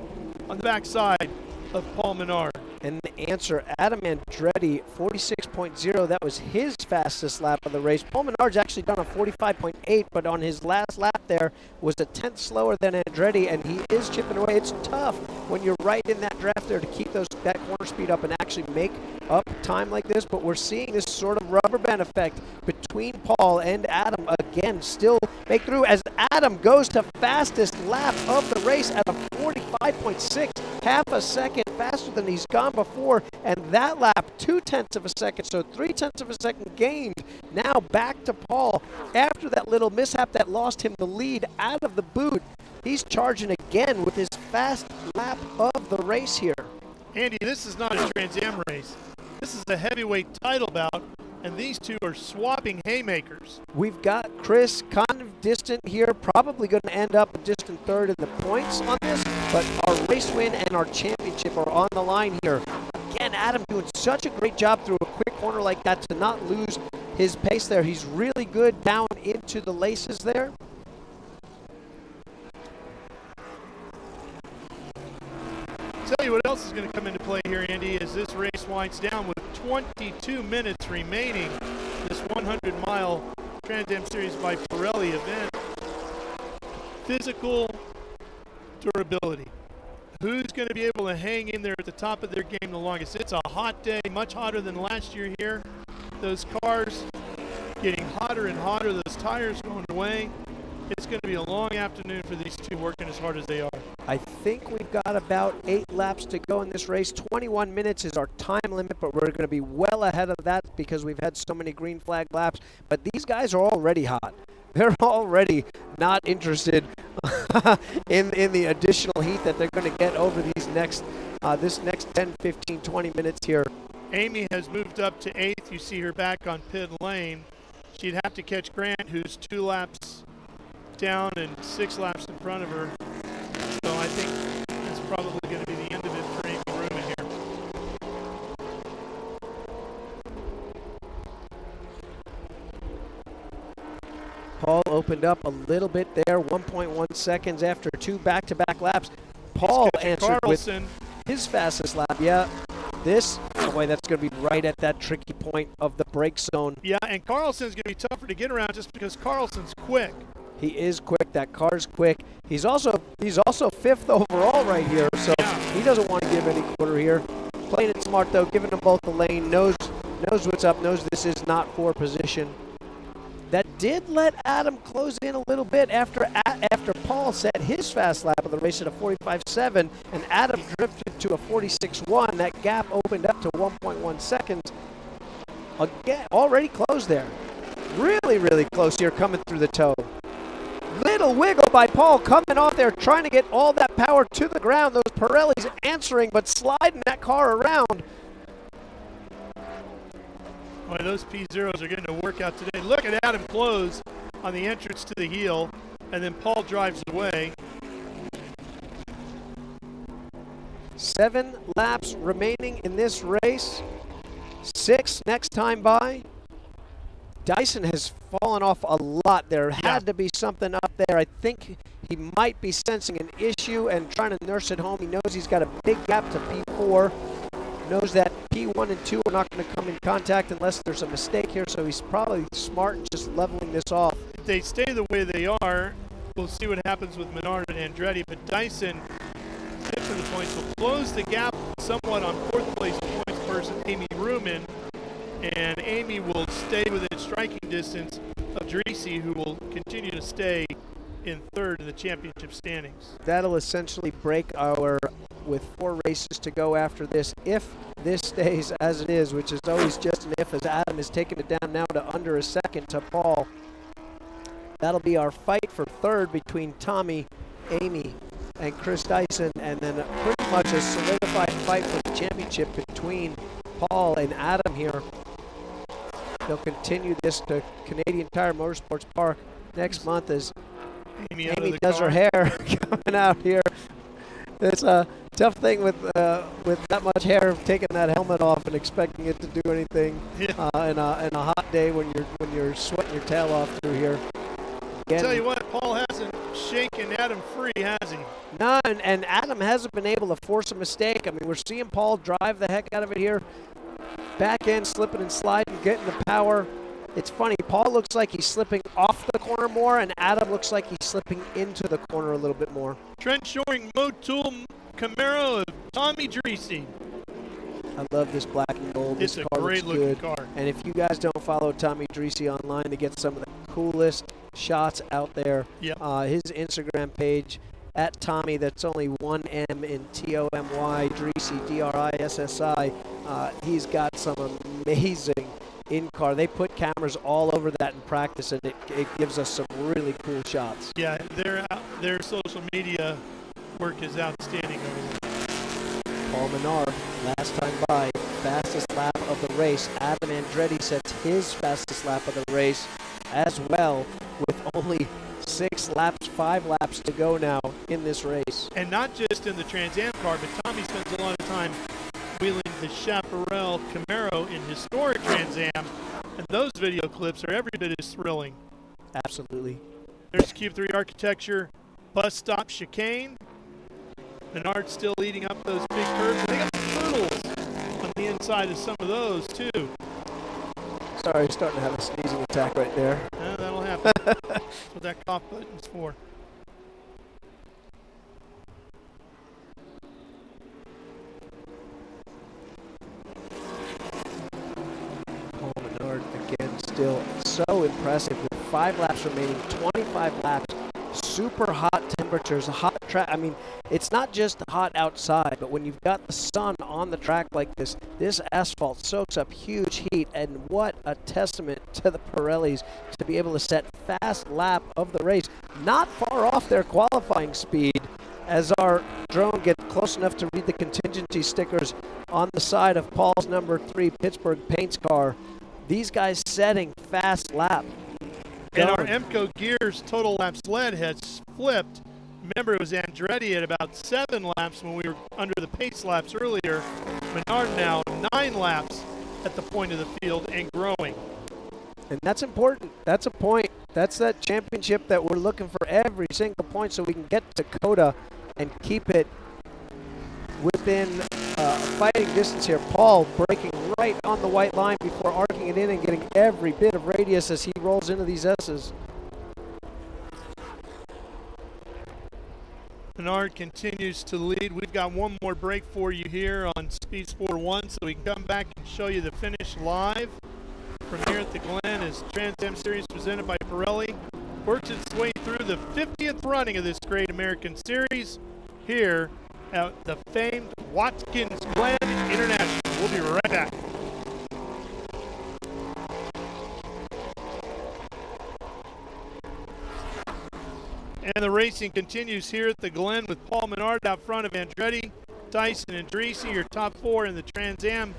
[SPEAKER 2] on the backside of Paul Menard.
[SPEAKER 1] And the answer, Adam Andretti, 46.0. That was his fastest lap of the race. Paul Menard's actually done a 45.8, but on his last lap there was a tenth slower than Andretti, and he is chipping away. It's tough when you're right in that draft there to keep that corner speed up and actually make up time like this, but we're seeing this sort of rubber band effect between Paul and Adam again, still make through as Adam goes to fastest lap of the race at a 45.6, half a second faster than he's gone before, and that lap 0.2 of a second, so 0.3 of a second gained. Now back to Paul after that little mishap that lost him the lead out of the boot. He's charging again with his fast lap of the race here.
[SPEAKER 2] Andy, this is not a Trans Am race. This is a heavyweight title bout, and these two are swapping haymakers.
[SPEAKER 1] We've got Chris kind of distant here, probably going to end up a distant third in the points on this, but our race win and our championship are on the line here. Again, Adam doing such a great job through a quick corner like that to not lose his pace there. He's really good down into the laces there.
[SPEAKER 2] Tell you what else is going to come into play here, Andy, as this race winds down with 22 minutes remaining. This 100-mile Trans Am Series by Pirelli event. Physical durability. Who's going to be able to hang in there at the top of their game the longest? It's a hot day, much hotter than last year here. Those cars getting hotter and hotter, those tires going away. It's going to be a long afternoon for these two working as hard as they are.
[SPEAKER 1] I think we've got about 8 laps to go in this race. 21 minutes is our time limit, but we're going to be well ahead of that because we've had so many green flag laps. But these guys are already hot. They're already not interested in the additional heat that they're going to get over these next this next 10, 15, 20 minutes here.
[SPEAKER 2] Amy has moved up to 8th. You see her back on pit lane. She'd have to catch Grant, who's 2 laps down and 6 laps in front of her. So I think that's probably going to be the end of it for Amy Ruman here.
[SPEAKER 1] Paul opened up a little bit there, 1.1 seconds after 2 back-to-back laps. Paul answered
[SPEAKER 2] Carlson
[SPEAKER 1] with his fastest lap. Yeah, this, boy, that's going to be right at that tricky point of the brake zone.
[SPEAKER 2] Yeah, and Carlson's going to be tougher to get around just because Carlson's quick.
[SPEAKER 1] He is quick. That car's quick. He's also 5th overall right here, so he doesn't want to give any quarter here. Playing it smart though, giving them both the lane. Knows what's up. Knows this is not for position. That did let Adam close in a little bit after Paul set his fast lap of the race at a 45.7, and Adam drifted to a 46.1. That gap opened up to 1.1 seconds. Again, already closed there. Really, really close here coming through the toe. Little wiggle by Paul coming off there, trying to get all that power to the ground. Those Pirellis answering, but sliding that car around.
[SPEAKER 2] Boy, those P0s are getting to work out today. Look at Adam close on the entrance to the heel, and then Paul drives away.
[SPEAKER 1] 7 laps remaining in this race. 6 next time by. Dyson has fallen off a lot. There had to be something up there. I think he might be sensing an issue and trying to nurse it home. He knows he's got a big gap to P4. Knows that P1 and 2 are not going to come in contact unless there's a mistake here, so he's probably smart in just leveling this off.
[SPEAKER 2] If they stay the way they are, we'll see what happens with Menard and Andretti, but Dyson, 5th in the points, will close the gap somewhat on 4th place points person Amy Ruman, and Amy will stay within striking distance of Drissi, who will continue to stay in 3rd in the championship standings.
[SPEAKER 1] That'll essentially break our, with 4 races to go after this, if this stays as it is, which is always just an if, as Adam is taking it down now to under a second to Paul. That'll be our fight for 3rd between Tommy, Amy, and Chris Dyson, and then pretty much a solidified fight for the championship between Paul and Adam here. They'll continue this to Canadian Tire Motorsports Park next month as Amy does her hair coming out here. It's a tough thing with that much hair, taking that helmet off and expecting it to do anything in a hot day when you're sweating your tail off through here. Again,
[SPEAKER 2] I'll tell you what, Paul hasn't shaken Adam free, has he?
[SPEAKER 1] No, and Adam hasn't been able to force a mistake. I mean, we're seeing Paul drive the heck out of it here. Back end, slipping and sliding, getting the power. It's funny, Paul looks like he's slipping off the corner more, and Adam looks like he's slipping into the corner a little bit more.
[SPEAKER 2] Trent Shoring Motul Camaro of Tomy Drissi.
[SPEAKER 1] I love this black and gold.
[SPEAKER 2] It's
[SPEAKER 1] this
[SPEAKER 2] a
[SPEAKER 1] car
[SPEAKER 2] great
[SPEAKER 1] looks
[SPEAKER 2] looking
[SPEAKER 1] good.
[SPEAKER 2] car.
[SPEAKER 1] And if you guys don't follow Tomy Drissi online to get some of the coolest shots out there, his Instagram page, at Tommy, that's only 1 M in Tomy, Drissi, Drissi. He's got some amazing in-car. They put cameras all over that in practice, and it gives us some really cool shots.
[SPEAKER 2] Yeah, their social media work is outstanding over there.
[SPEAKER 1] Paul Menard, last time by, fastest lap of the race. Adam Andretti sets his fastest lap of the race as well, with only 5 laps to go now in this race.
[SPEAKER 2] And not just in the Trans Am car, but Tommy spends a lot of time wheeling the Chaparral Camaro in historic Trans Am, and those video clips are every bit as thrilling.
[SPEAKER 1] Absolutely.
[SPEAKER 2] There's Cube 3 Architecture bus stop chicane. Menard still leading up those big curves. They got some turtles on the inside of some of those, too.
[SPEAKER 1] Sorry, starting to have a sneezing attack right there.
[SPEAKER 2] Yeah, that'll happen. That's what that cough button's for.
[SPEAKER 1] Paul Menard, again, still so impressive. With 5 laps remaining, 25 laps, super hot temperatures, hot track. I mean, it's not just hot outside, but when you've got the sun on the track like this, this asphalt soaks up huge heat, and what a testament to the Pirellis to be able to set fast lap of the race, not far off their qualifying speed, as our drone gets close enough to read the contingency stickers on the side of Paul's number 3 Pittsburgh Paints car. These guys setting fast lap.
[SPEAKER 2] And our EMCO Gears total laps led has flipped. Remember, it was Andretti at about 7 laps when we were under the pace laps earlier. Menard now 9 laps at the point of the field and growing.
[SPEAKER 1] And that's important. That's a point. That's that championship that we're looking for every single point so we can get to Dakota and keep it within fighting distance here. Paul breaking right on the white line before arcing it in and getting every bit of radius as he rolls into these S's.
[SPEAKER 2] Menard continues to lead. We've got one more break for you here on Speed Sport 1 so we can come back and show you the finish live from here at the Glen as Trans Am Series presented by Pirelli works its way through the 50th running of this great American series here at the famed Watkins Glen International. We'll be right back. And the racing continues here at the Glen with Paul Menard out front of Andretti, Dyson, and Drissi, your top 4 in the Trans Am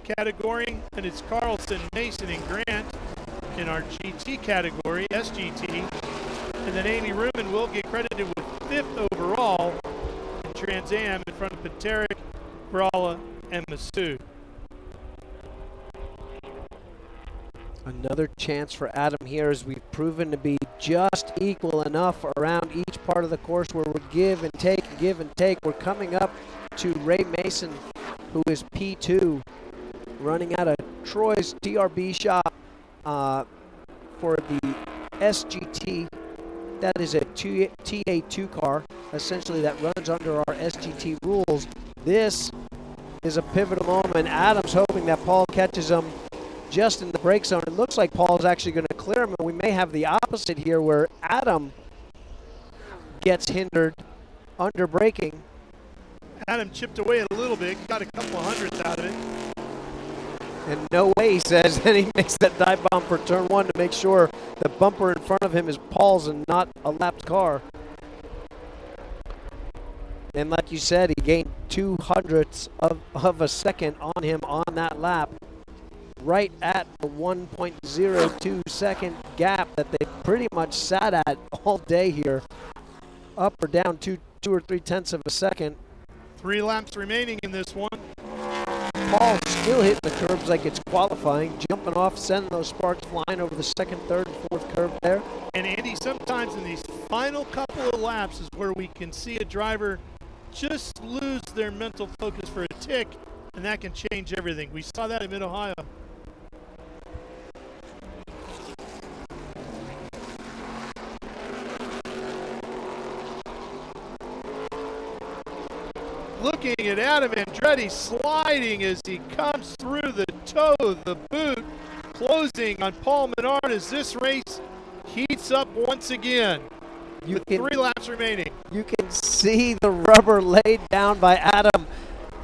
[SPEAKER 2] category. And it's Carlson, Mason, and Grant in our GT category, SGT. And then Amy Ruman will get credited with 5th overall in Trans Am in front of Paterick, Brala, and Masood.
[SPEAKER 1] Another chance for Adam here, as we've proven to be just equal enough around each part of the course where we give and take, give and take. We're coming up to Ray Mason, who is P2, running out of Troy's TRB shop for the SGT. That is a TA2 car, essentially, that runs under our SGT rules. This is a pivotal moment. Adam's hoping that Paul catches him just in the brake zone. It looks like Paul's actually going to clear him, and we may have the opposite here where Adam gets hindered under braking.
[SPEAKER 2] Adam chipped away a little bit, got a couple of hundredths out of it.
[SPEAKER 1] And no way, he says, and he makes that dive bomb for turn 1 to make sure the bumper in front of him is Paul's and not a lapped car. And like you said, he gained 2/100ths of a second on him on that lap, right at the 1.02 second gap that they pretty much sat at all day here, up or down 2 or 3/10ths of a second.
[SPEAKER 2] 3 laps remaining in this one.
[SPEAKER 1] Paul still hitting the curbs like it's qualifying, jumping off, sending those sparks flying over the 2nd, 3rd, and 4th curve there.
[SPEAKER 2] And Andy, sometimes in these final couple of laps is where we can see a driver just lose their mental focus for a tick, and that can change everything. We saw that in Mid-Ohio. Looking at Adam Andretti sliding as he comes through the toe of the boot, closing on Paul Menard as this race heats up once again. With 3 laps remaining.
[SPEAKER 1] You can see the rubber laid down by Adam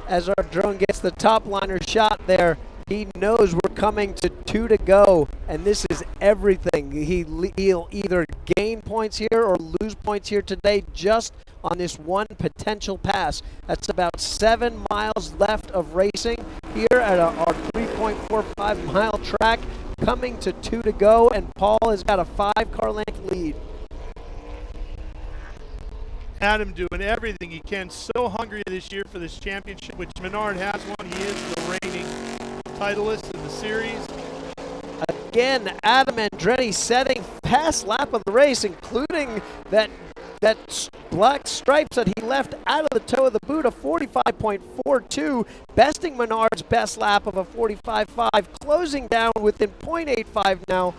[SPEAKER 1] as our drone gets the top liner shot there. He knows we're coming to 2 to go, and this is everything. He'll either gain points here or lose points here today just on this one potential pass. That's about 7 miles left of racing here at our 3.45 mile track, coming to 2 to go, and Paul has got a 5-car length lead.
[SPEAKER 2] Adam doing everything he can, so hungry this year for this championship, which Menard has won. He is the reigning titleist of the series.
[SPEAKER 1] Again, Adam Andretti setting fast lap of the race, including that black stripes that he left out of the toe of the boot, a 45.42, besting Menard's best lap of a 45.5, closing down within 0.85 now.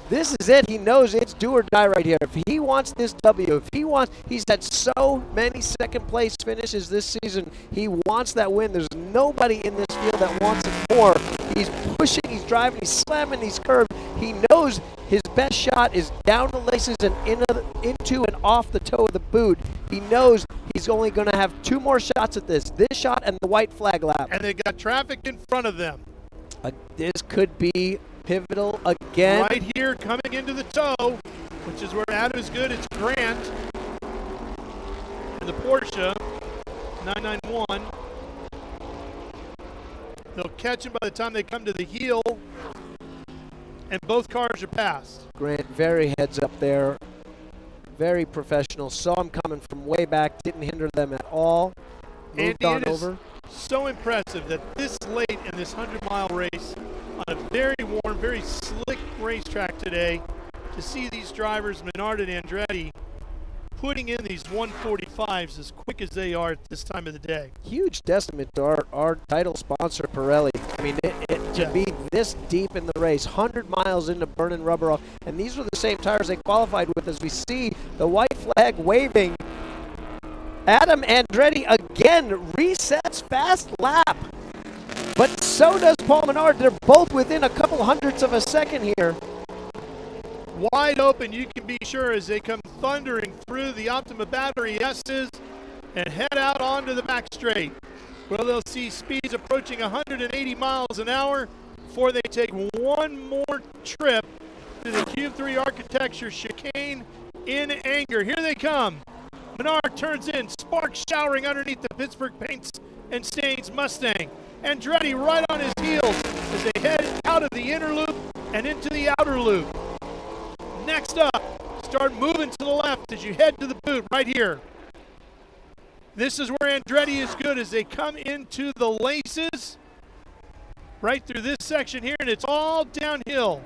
[SPEAKER 1] This is it. He knows it's do or die right here. If he wants this W, he's had so many second place finishes this season. He wants that win. There's nobody in this field that wants it more. He's pushing, he's driving, he's slamming these curves. He knows his best shot is down the laces and into and off the toe of the boot. He knows he's only going to have 2 more shots at this shot and the white flag lap.
[SPEAKER 2] And they got traffic in front of them.
[SPEAKER 1] This could be pivotal again.
[SPEAKER 2] Right here, coming into the toe, which is where Adam is good. It's Grant and the Porsche 991. They'll catch him by the time they come to the heel, and both cars are passed.
[SPEAKER 1] Grant very heads up there, very professional. Saw him coming from way back, didn't hinder them at all. Moved on over.
[SPEAKER 2] So impressive that this late in this 100-mile race, on a very warm, very slick racetrack today, to see these drivers, Menard and Andretti, putting in these 145s as quick as they are at this time of the day.
[SPEAKER 1] Huge testament to our title sponsor, Pirelli. I mean, to be this deep in the race, 100 miles into burning rubber off, and these were the same tires they qualified with. As we see the white flag waving, Adam Andretti again resets fast lap. But so does Paul Menard. They're both within a couple hundredths of a second here.
[SPEAKER 2] Wide open, you can be sure, as they come thundering through the Optima battery S's and head out onto the back straight, where they'll see speeds approaching 180 miles an hour before they take one more trip to the Q3 architecture chicane in anger. Here they come. Menard turns in, sparks showering underneath the Pittsburgh paints and stains Mustang. Andretti right on his heels as they head out of the inner loop and into the outer loop. Next up, start moving to the left as you head to the boot right here. This is where Andretti is good as they come into the laces right through this section here, and it's all downhill.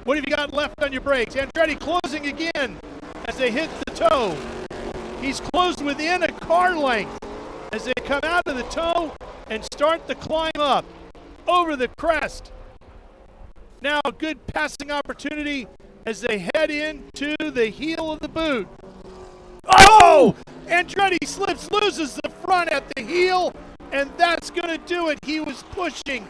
[SPEAKER 2] What have you got left on your brakes? Andretti closing again as they hit the toe. He's closed within a car length as they come out of the toe and start the climb up over the crest. Now a good passing opportunity as they head into the heel of the boot. Oh! Andretti slips, loses the front at the heel, and that's going to do it. He was pushing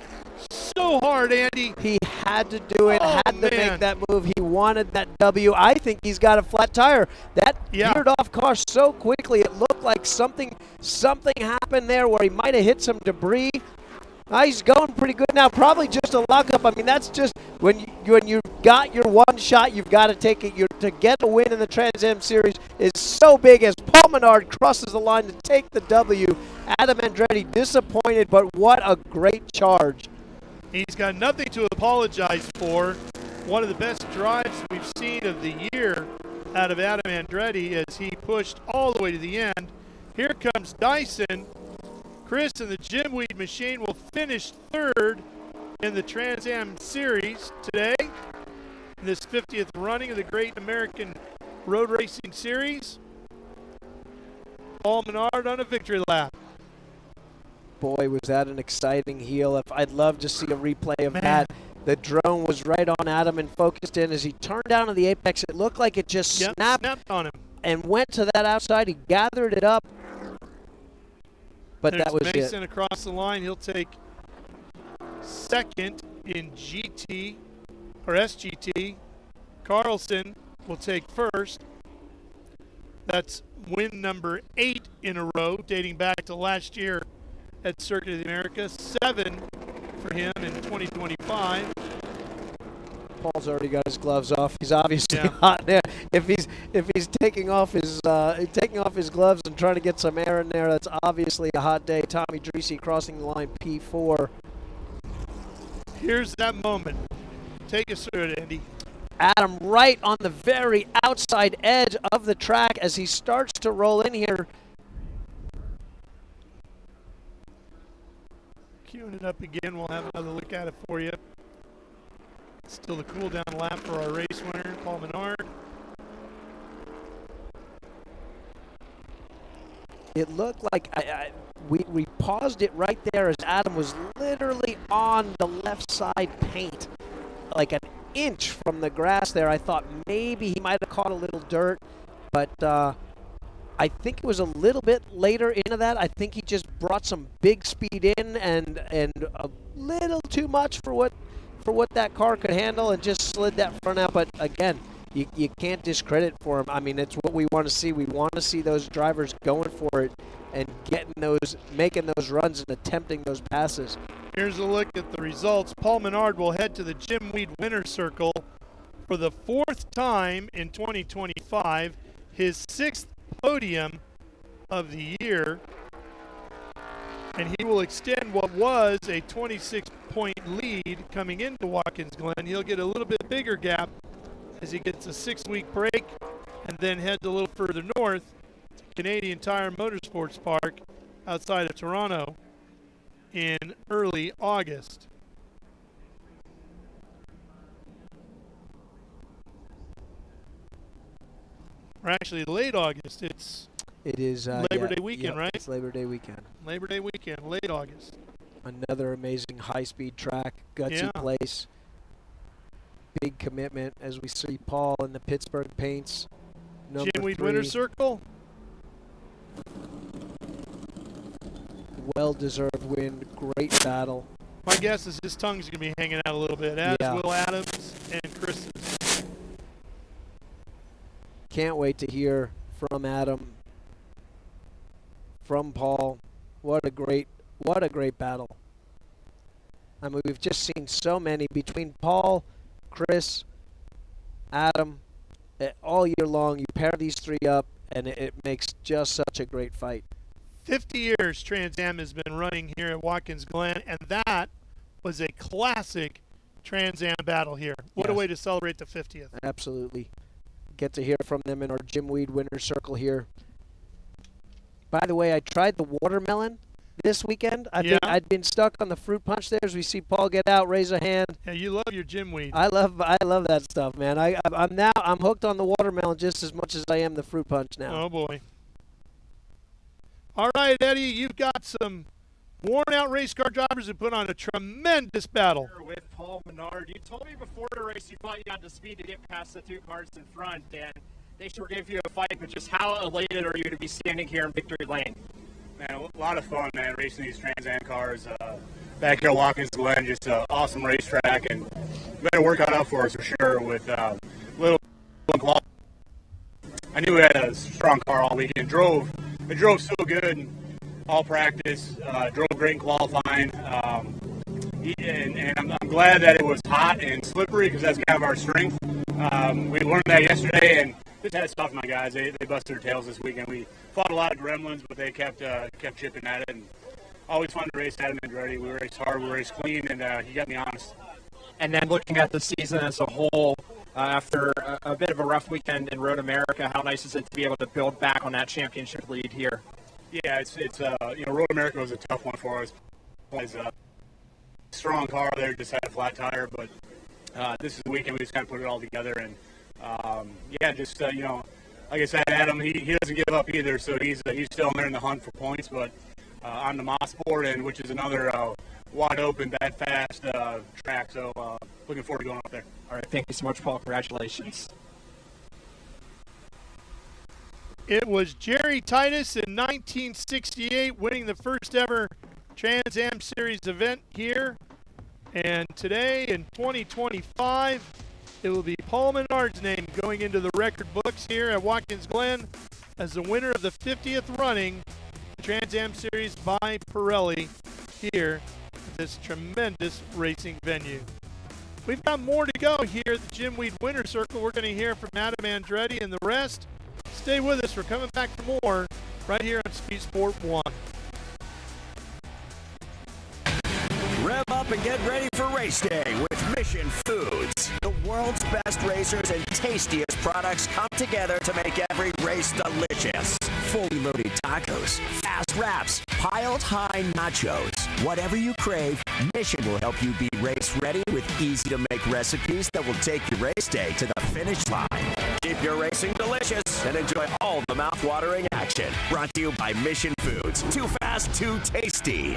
[SPEAKER 2] so hard, Andy.
[SPEAKER 1] He had to do it, had to
[SPEAKER 2] man.
[SPEAKER 1] make that move. He wanted that W. I think he's got a flat tire. That veered off car so quickly, it looked like something happened there where he might have hit some debris. He's going pretty good now. Probably just a lockup. I mean, that's just when you got your one shot, you've got to take it. To get a win in the Trans Am Series is so big as Paul Menard crosses the line to take the W. Adam Andretti disappointed, but what a great charge.
[SPEAKER 2] He's got nothing to apologize for. One of the best drives we've seen of the year out of Adam Andretti as he pushed all the way to the end. Here comes Dyson. Chris and the Jim Weed machine will finish third in the Trans Am Series today, in this 50th running of the Great American Road Racing Series. Paul Menard on a victory lap.
[SPEAKER 1] Boy, was that an exciting heel. I'd love to see a replay of that. The drone was right on Adam and focused in as he turned down to the apex. It looked like it just snapped
[SPEAKER 2] on him
[SPEAKER 1] and went to that outside. He gathered it up. But
[SPEAKER 2] there's
[SPEAKER 1] that was
[SPEAKER 2] Mason
[SPEAKER 1] it.
[SPEAKER 2] Across the line. He'll take second in GT or SGT. Carlson will take first. That's win number 8 in a row, dating back to last year at Circuit of the Americas. 7 for him in 2025.
[SPEAKER 1] Paul's already got his gloves off. He's obviously hot there. If he's taking off his gloves and trying to get some air in there, that's obviously a hot day. Tomy Drissi crossing the line, P4.
[SPEAKER 2] Here's that moment. Take us through it, Andy.
[SPEAKER 1] Adam right on the very outside edge of the track as he starts to roll in here.
[SPEAKER 2] Queuing it up again. We'll have another look at it for you. Still the cool down lap for our race winner, Paul Menard.
[SPEAKER 1] it looked like we paused it right there as Adam was literally on the left side paint, like an inch from the grass there. I thought maybe he might have caught a little dirt, but I think it was a little bit later into that. I think he just brought some big speed in and a little too much for what that car could handle, and just slid that front out. But again, you can't discredit for him. I mean, it's what we want to see. We want to see those drivers going for it and making those runs and attempting those passes.
[SPEAKER 2] Here's a look at the results. Paul Menard will head to the Jim Weed Winner's Circle for the 4th time in 2025, his 6th podium of the year, and he will extend what was a 26-point lead coming into Watkins Glen. He'll get a little bit bigger gap as he gets a 6-week break and then heads a little further north to Canadian Tire Motorsports Park outside of Toronto in early August. Or actually late August.
[SPEAKER 1] It is
[SPEAKER 2] Labor Day weekend, right?
[SPEAKER 1] It's Labor Day weekend.
[SPEAKER 2] Labor Day weekend, late August.
[SPEAKER 1] Another amazing high-speed track, gutsy place. Big commitment as we see Paul in the Pittsburgh paints. Number
[SPEAKER 2] Jim Weed
[SPEAKER 1] 3.
[SPEAKER 2] Winner's Circle.
[SPEAKER 1] Well-deserved win. Great battle.
[SPEAKER 2] My guess is his tongue's going to be hanging out a little bit, as will Adams and Chris's.
[SPEAKER 1] Can't wait to hear from Adam, from Paul. What a great battle. I mean, we've just seen so many between Paul, Chris, Adam, all year long. You pair these three up, and it makes just such a great fight.
[SPEAKER 2] 50 years Trans Am has been running here at Watkins Glen, and that was a classic Trans Am battle here. What a way to celebrate the 50th.
[SPEAKER 1] Absolutely. Get to hear from them in our Jim Weed Winner's Circle here. By the way, I tried the watermelon this weekend. I'd been stuck on the fruit punch there. As we see Paul get out, raise a hand.
[SPEAKER 2] Yeah, you love your Jim Weed.
[SPEAKER 1] I love that stuff, man. I'm hooked on the watermelon just as much as I am the fruit punch now.
[SPEAKER 2] Oh boy. All right, Eddie, you've got some worn-out race car drivers who put on a tremendous battle.
[SPEAKER 3] With Paul Menard, you told me before the race you thought you had the speed to get past the two cars in front, and they sure gave you a fight. But just how elated are you to be standing here in victory lane?
[SPEAKER 4] Man, a lot of fun, man, racing these Trans Am cars. Back here at Watkins Glen, just an awesome racetrack, and better work out for us for sure with little quality. I knew we had a strong car all weekend. It drove so good all practice, drove great in qualifying, and I'm glad that it was hot and slippery because that's kind of our strength. We learned that yesterday, and just had to stop my guys. They busted their tails this weekend. We fought a lot of gremlins, but they kept chipping at it, and always fun to race Adam Andretti. We raced hard, we raced clean, and he got me honest.
[SPEAKER 3] And then looking at the season as a whole, after a bit of a rough weekend in Road America, how nice is it to be able to build back on that championship lead here?
[SPEAKER 4] Yeah, it's Road America was a tough one for us. It was a strong car there, just had a flat tire, but this is the weekend we just kind of put it all together, and like I said, Adam, he doesn't give up either, so he's still in there in the hunt for points, but on the Mosport, which is another wide open, bad, fast track, so looking forward to going up there.
[SPEAKER 3] All right, thank you so much, Paul. Congratulations.
[SPEAKER 2] It was Jerry Titus in 1968 winning the first ever Trans Am Series event here. And today in 2025, it will be Paul Menard's name going into the record books here at Watkins Glen as the winner of the 50th running Trans Am Series by Pirelli here at this tremendous racing venue. We've got more to go here at the Jim Weed Winner's Circle. We're going to hear from Adam Andretti and the rest. Stay with us. We're coming back for more right here on Speed Sport 1.
[SPEAKER 5] Rev up and get ready for race day with Mission Foods. The world's best racers and tastiest products come together to make every race delicious. Fully loaded tacos, fast wraps, piled high nachos, Whatever you crave, Mission will help you be race ready with easy-to-make recipes that will take your race day to the finish line. Keep your racing delicious and enjoy all the mouth-watering action. Brought to you by Mission Foods. Too fast, too tasty.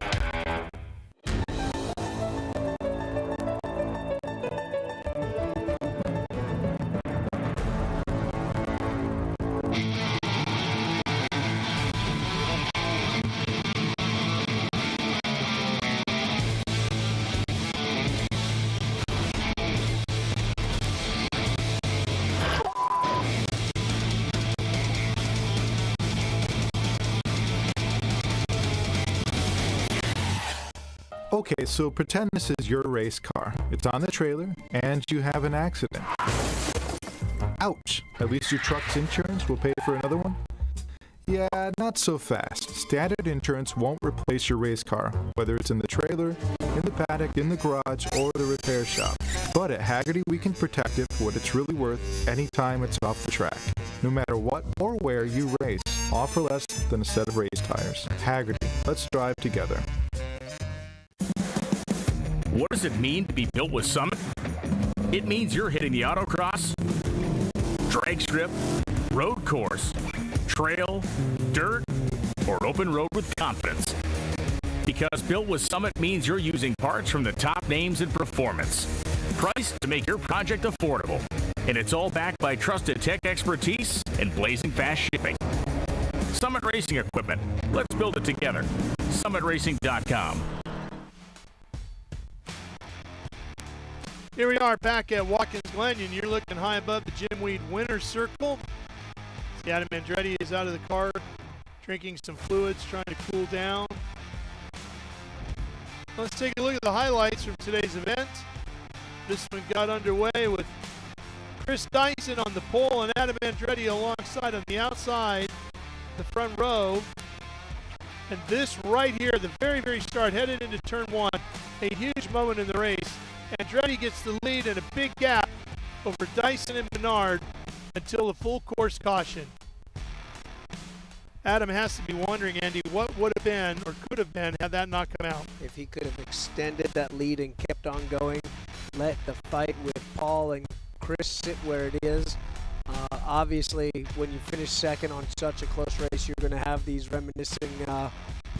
[SPEAKER 6] Okay, so pretend this is your race car. It's on the trailer, and you have an accident. Ouch! At least your truck's insurance will pay for another one? Yeah, not so fast. Standard insurance won't replace your race car, whether it's in the trailer, in the paddock, in the garage, or the repair shop. But at Hagerty, we can protect it for what it's really worth anytime it's off the track. No matter what or where you race, all for less than a set of race tires. Hagerty, let's drive together.
[SPEAKER 7] What does it mean to be built with Summit? It means you're hitting the autocross, drag strip, road course, trail, dirt, or open road with confidence. Because built with Summit means you're using parts from the top names in performance. Priced to make your project affordable. And it's all backed by trusted tech expertise and blazing fast shipping. Summit Racing Equipment. Let's build it together. SummitRacing.com.
[SPEAKER 2] Here we are back at Watkins Glen, and you're looking high above the Jim Weed winner's circle. See, Adam Andretti is out of the car, drinking some fluids, trying to cool down. Let's take a look at the highlights from today's event. This one got underway with Chris Dyson on the pole and Adam Andretti alongside on the outside, the front row. And this right here, the very, very start, headed into turn one, a huge moment in the race. Andretti gets the lead in a big gap over Dyson and Menard until the full course caution. Adam has to be wondering, Andy, what would have been or could have been had that not come out.
[SPEAKER 1] If he could have extended that lead and kept on going, let the fight with Paul and Chris sit where it is. Obviously, when you finish second on such a close race, you're going to have these reminiscing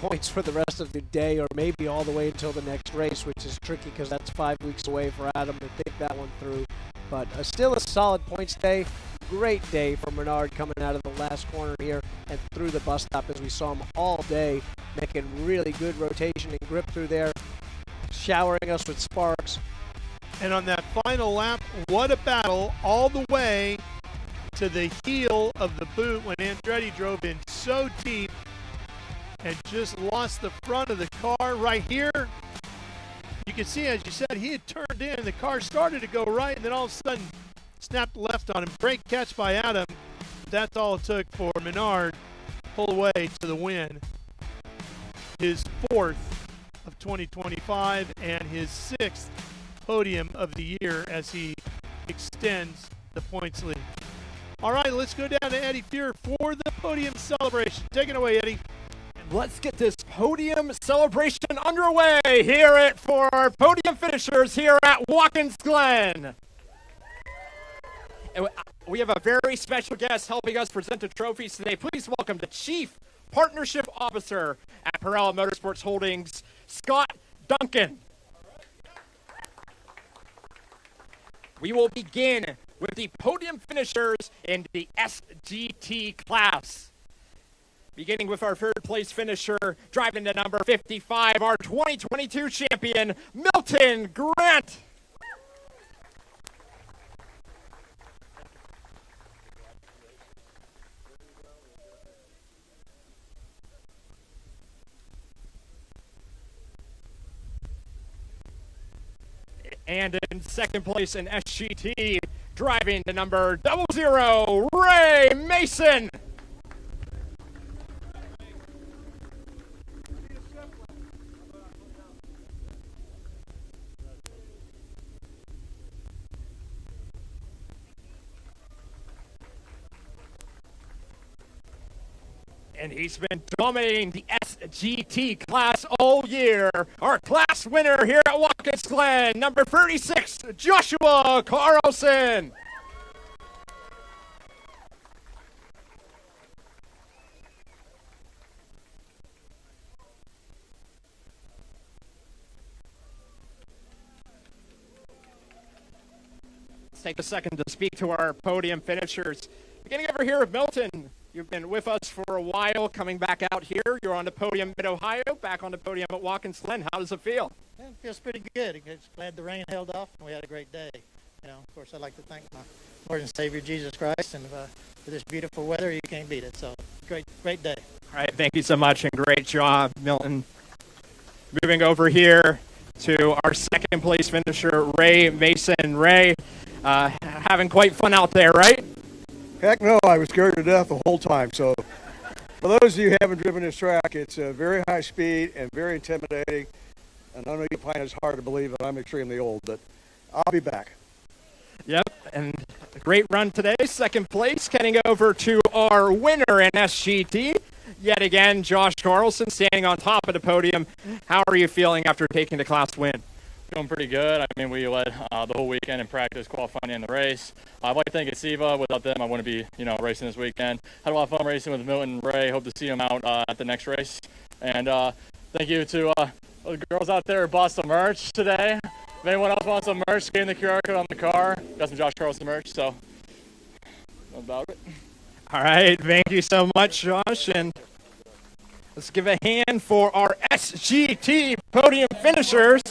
[SPEAKER 1] points for the rest of the day or maybe all the way until the next race, which is tricky because that's 5 weeks away for Adam to think that one through. But still a solid points day. Great day for Menard coming out of the last corner here and through the bus stop as we saw him all day making really good rotation and grip through there, showering us with sparks.
[SPEAKER 2] And on that final lap, what a battle all the way to the heel of the boot when Andretti drove in so deep and just lost the front of the car right here. You can see, as you said, he had turned in. The car started to go right, and then all of a sudden snapped left on him. Great catch by Adam. That's all it took for Menard to pull away to the win. His fourth of 2025 and his sixth podium of the year as he extends the points lead. All right, let's go down to Eddie Fuhr for the podium celebration. Take it away, Eddie.
[SPEAKER 3] Let's get this podium celebration underway here for our podium finishers here at Watkins Glen. And we have a very special guest helping us present the trophies today. Please welcome the Chief Partnership Officer at Pirelli Motorsports Holdings, Scott Duncan. We will begin with the podium finishers in the SGT class. Beginning with our third place finisher, driving to number 55, our 2022 champion, Milton Grant. And in second place in SGT, driving to number 00, Ray Mason. And he's been dominating the SGT class all year. Our class winner here at Watkins Glen, number 36, Joshua Carlson. Let's take a second to speak to our podium finishers. Beginning over here with Milton. You've been with us for a while, coming back out here. You're on the podium mid-Ohio, back on the podium at Watkins Glen. How does it feel?
[SPEAKER 8] Yeah, it feels pretty good. It's glad the rain held off and we had a great day. You know, of course, I'd like to thank my Lord and Savior Jesus Christ, and for this beautiful weather, you can't beat it. So, great day.
[SPEAKER 3] All right, thank you so much, and great job, Milton. Moving over here to our second place finisher, Ray Mason. Ray, having quite fun out there, right?
[SPEAKER 9] Heck no, I was scared to death the whole time. So for those of you who haven't driven this track, it's a very high speed and very intimidating. And I know you find it's hard to believe that I'm extremely old, but I'll be back.
[SPEAKER 3] Yep, and a great run today. Second place, heading over to our winner in SGT. Yet again, Josh Carlson standing on top of the podium. How are you feeling after taking the class win?
[SPEAKER 10] Feeling pretty good. I mean, we led the whole weekend in practice, qualifying in the race. I'd like to thank Siva. Without them, I wouldn't be, racing this weekend. Had a lot of fun racing with Milton and Ray. Hope to see them out at the next race. And thank you to the girls out there who bought some merch today. If anyone else wants some merch, get in the QR code on the car. Got some Josh Carlson merch, so that's about it.
[SPEAKER 3] All right, thank you so much, Josh. And let's give a hand for our SGT podium finishers.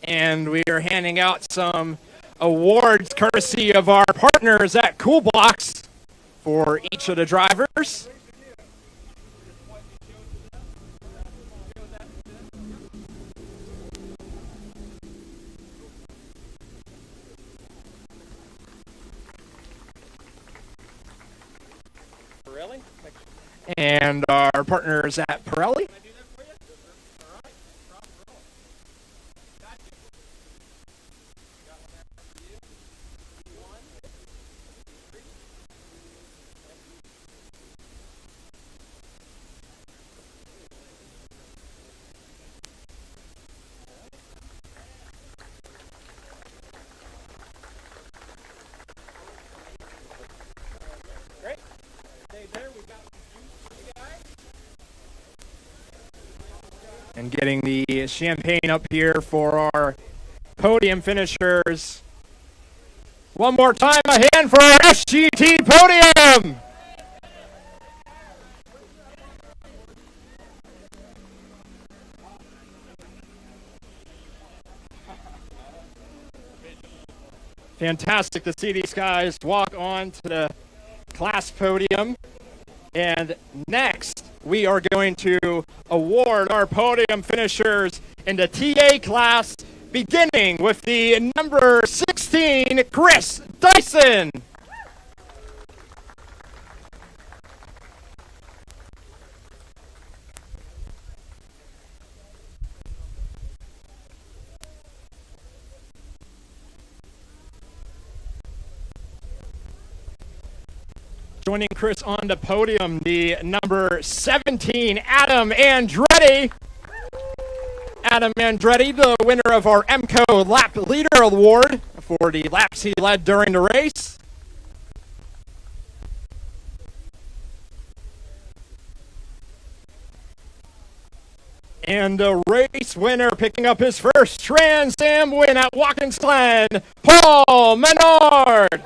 [SPEAKER 3] And we are handing out some awards courtesy of our partners at Cool Blocks for each of the drivers. Pirelli? And our partners at Pirelli. And getting the champagne up here for our podium finishers. One more time, a hand for our SGT podium! Fantastic to see these guys walk on to the class podium. And next, we are going to award our podium finishers in the TA class, beginning with the number 16, Chris Dyson. Joining Chris on the podium, the number 17, Adam Andretti. Adam Andretti, the winner of our MCO Lap Leader Award for the laps he led during the race. And the race winner picking up his first Trans Am win at Watkins Glen, Paul Menard.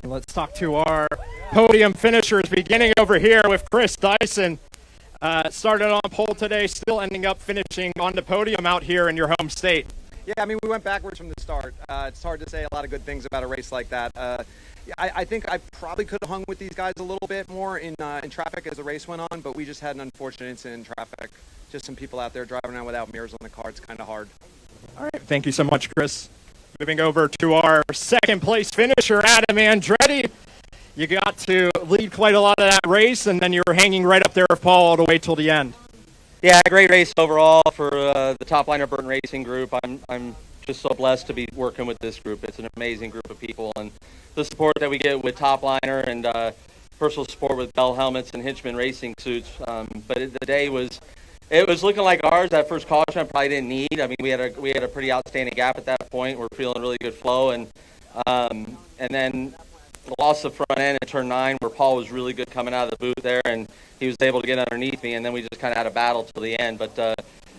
[SPEAKER 3] Let's talk to our podium finishers, beginning over here with Chris Dyson. Started on pole today, still ending up finishing on the podium out here in your home state.
[SPEAKER 11] Yeah, I mean, we went backwards from the start. It's hard to say a lot of good things about a race like that. I think I probably could have hung with these guys a little bit more in traffic as the race went on, but we just had an unfortunate incident in traffic. Just some people out there driving around without mirrors on the car. It's kind of hard.
[SPEAKER 3] All right, thank you so much, Chris. Moving over to our second place finisher, Adam Andretti. You got to lead quite a lot of that race, and then you were hanging right up there with Paul all the way till the end.
[SPEAKER 12] Yeah, great race overall for the Top Liner Burton Racing Group. I'm just so blessed to be working with this group. It's an amazing group of people, and the support that we get with Top Liner and personal support with Bell helmets and Hitchman racing suits. But the day was looking like ours. That first caution I probably didn't need. I mean, we had a pretty outstanding gap at that point. We're feeling really good flow, and then lost the front end in turn 9 where Paul was really good coming out of the booth there, and he was able to get underneath me, and then we just kind of had a battle till the end. But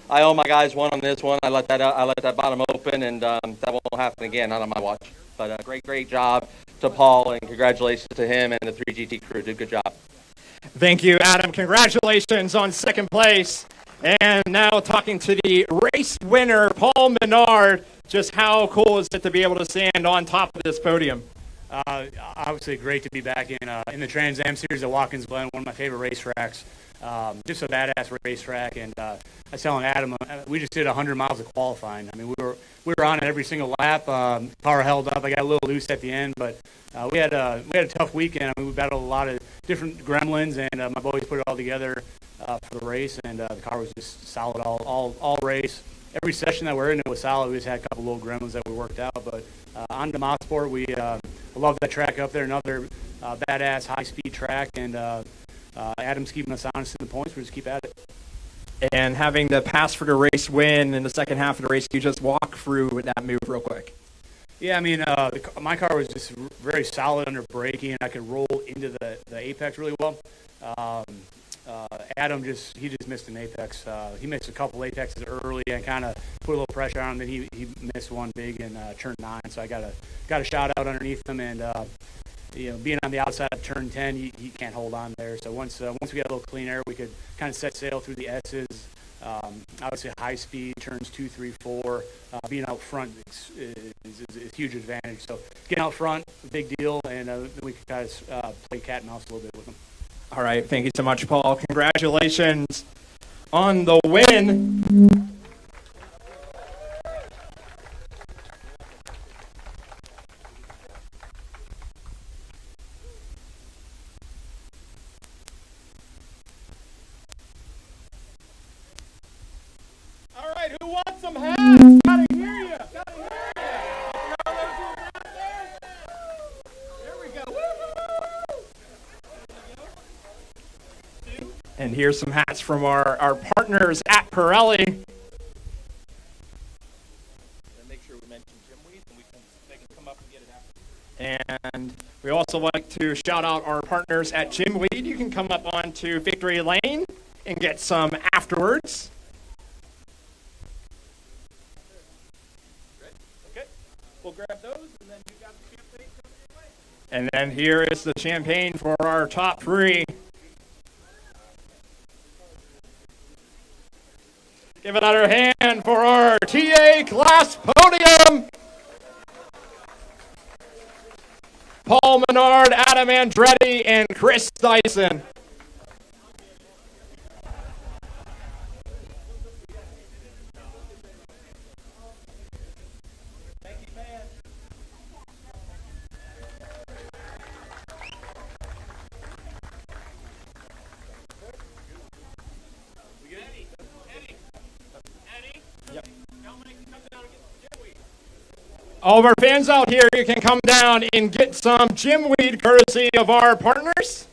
[SPEAKER 12] I owe my guys one on this one. I let that bottom open, and that won't happen again, not on my watch. But great job to Paul, and congratulations to him and the 3GT crew. Did a good job.
[SPEAKER 3] Thank you, Adam. Congratulations on second place. And now talking to the race winner, Paul Menard. Just how cool is it to be able to stand on top of this podium?
[SPEAKER 4] Obviously great to be back in the Trans Am Series at Watkins Glen, one of my favorite racetracks. Just a badass racetrack, and I was telling Adam, we just did 100 miles of qualifying. I mean, we were on it every single lap. Power held up. I got a little loose at the end, but we had a tough weekend. I mean, we battled a lot of different gremlins, and my boys put it all together for the race, and the car was just solid all race. Every session that we're in, it was solid. We just had a couple little gremlins that we worked out, but on to Mosport, I love that track up there. Another badass high-speed track, and Adam's keeping us honest in the points. We just keep at it.
[SPEAKER 3] And having the pass for the race win in the second half of the race, can you just walk through that move real quick?
[SPEAKER 4] Yeah, I mean, my car was just very solid under braking, and I could roll into the apex really well. Adam just missed an apex. He missed a couple apexes early and kind of put a little pressure on him. Then he missed one big in turn 9, so I got a shot out underneath him, and being on the outside of turn 10, you can't hold on there. So once we got a little clean air, we could kind of set sail through the S's. Obviously, high speed turns 2, 3, 4. Being out front is a huge advantage. So getting out front, big deal, and then we could kind of play cat and mouse a little bit with them.
[SPEAKER 3] All right, thank you so much, Paul. Congratulations on the win. All right, who wants some hats? Gotta hear you. Gotta hear you. Throw those out there. There we go. Woo-hoo! And here's some hats from our partners at Pirelli.
[SPEAKER 7] Make sure we mention Jim Weed, and they can come up and get it after.
[SPEAKER 3] And we also like to shout out our partners at Jim Weed. You can come up onto Victory Lane and get some afterwards.
[SPEAKER 7] Okay, we'll grab those, and then you got the champagne coming your way.
[SPEAKER 3] And then here is the champagne for our top 3. Give another hand for our TA class podium. Paul Menard, Adam Andretti, and Chris Dyson. All of our fans out here, you can come down and get some Jim Weed courtesy of our partners.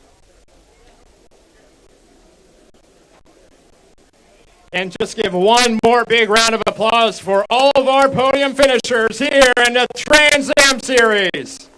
[SPEAKER 3] And just give one more big round of applause for all of our podium finishers here in the Trans Am Series.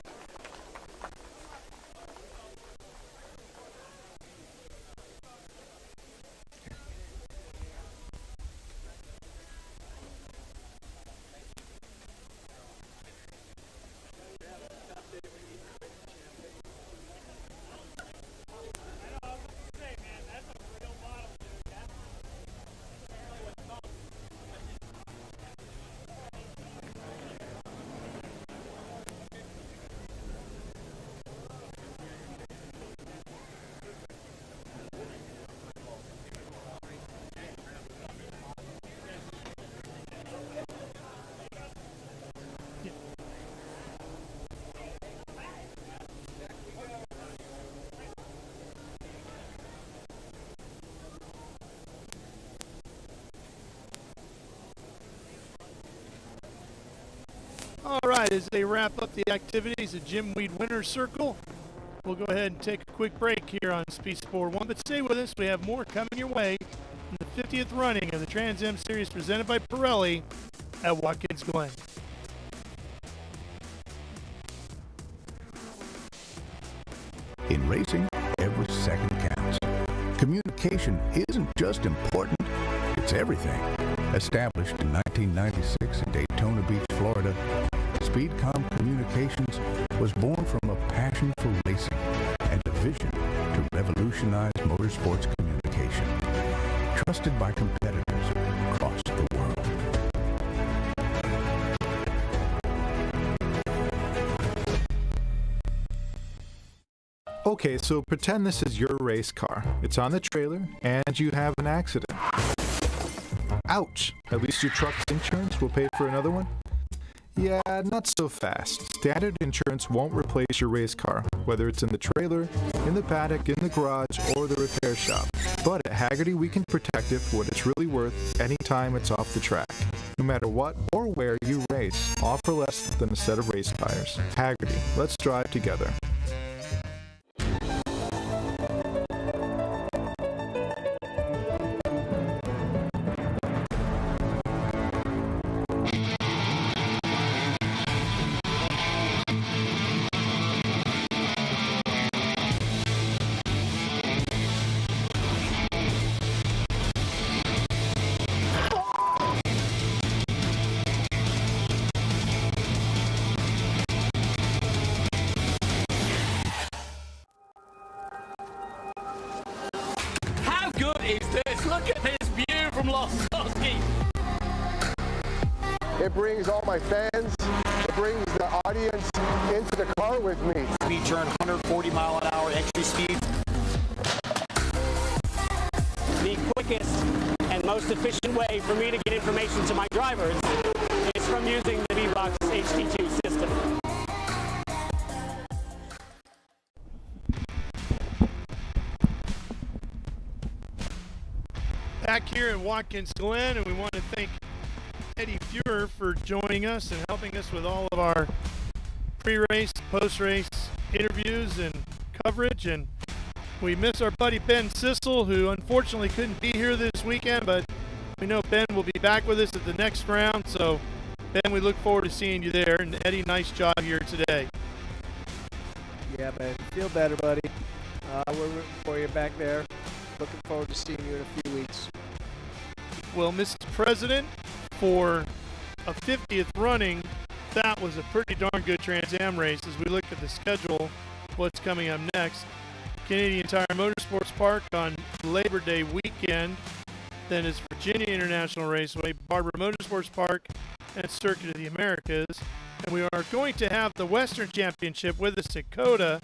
[SPEAKER 2] All right, as they wrap up the activities at Jim Weed Winner's Circle, we'll go ahead and take a quick break here on Speed Sport 1, but stay with us. We have more coming your way in the 50th running of the Trans Am Series presented by Pirelli at Watkins Glen.
[SPEAKER 13] In racing, every second counts. Communication isn't just important, it's everything. Established in 1996 in Daytona Beach, Florida, Speedcom Communications was born from a passion for racing and a vision to revolutionize motorsports communication. Trusted by competitors across the world.
[SPEAKER 6] Okay, so pretend this is your race car. It's on the trailer, and you have an accident. Ouch! At least your truck's insurance will pay for another one? Yeah, not so fast. Standard insurance won't replace your race car, whether it's in the trailer, in the paddock, in the garage, or the repair shop. But at Haggerty, we can protect it for what it's really worth anytime it's off the track. No matter what or where you race, all for less than a set of race tires. Haggerty, let's drive together.
[SPEAKER 14] It brings all my fans, it brings the audience into the car with me.
[SPEAKER 15] We turn 140 mile an hour entry speed.
[SPEAKER 16] The quickest and most efficient way for me to get information to my drivers is from using the V-Box XGT system.
[SPEAKER 2] Back here in Watkins Glen, and we want to thank Eddie Fuhrer for joining us and helping us with all of our pre-race, post-race interviews and coverage. And we miss our buddy Ben Sissel, who unfortunately couldn't be here this weekend, but we know Ben will be back with us at the next round. So, Ben, we look forward to seeing you there. And Eddie, nice job here today.
[SPEAKER 1] Yeah, man. Feel better, buddy. We're rooting for you back there. Looking forward to seeing you in a few weeks.
[SPEAKER 2] Well, Mr. President, for a 50th running, that was a pretty darn good Trans Am race. As we look at the schedule, what's coming up next, Canadian Tire Motorsports Park on Labor Day weekend, then is Virginia International Raceway, Barber Motorsports Park, and Circuit of the Americas. And we are going to have the Western Championship with us at COTA.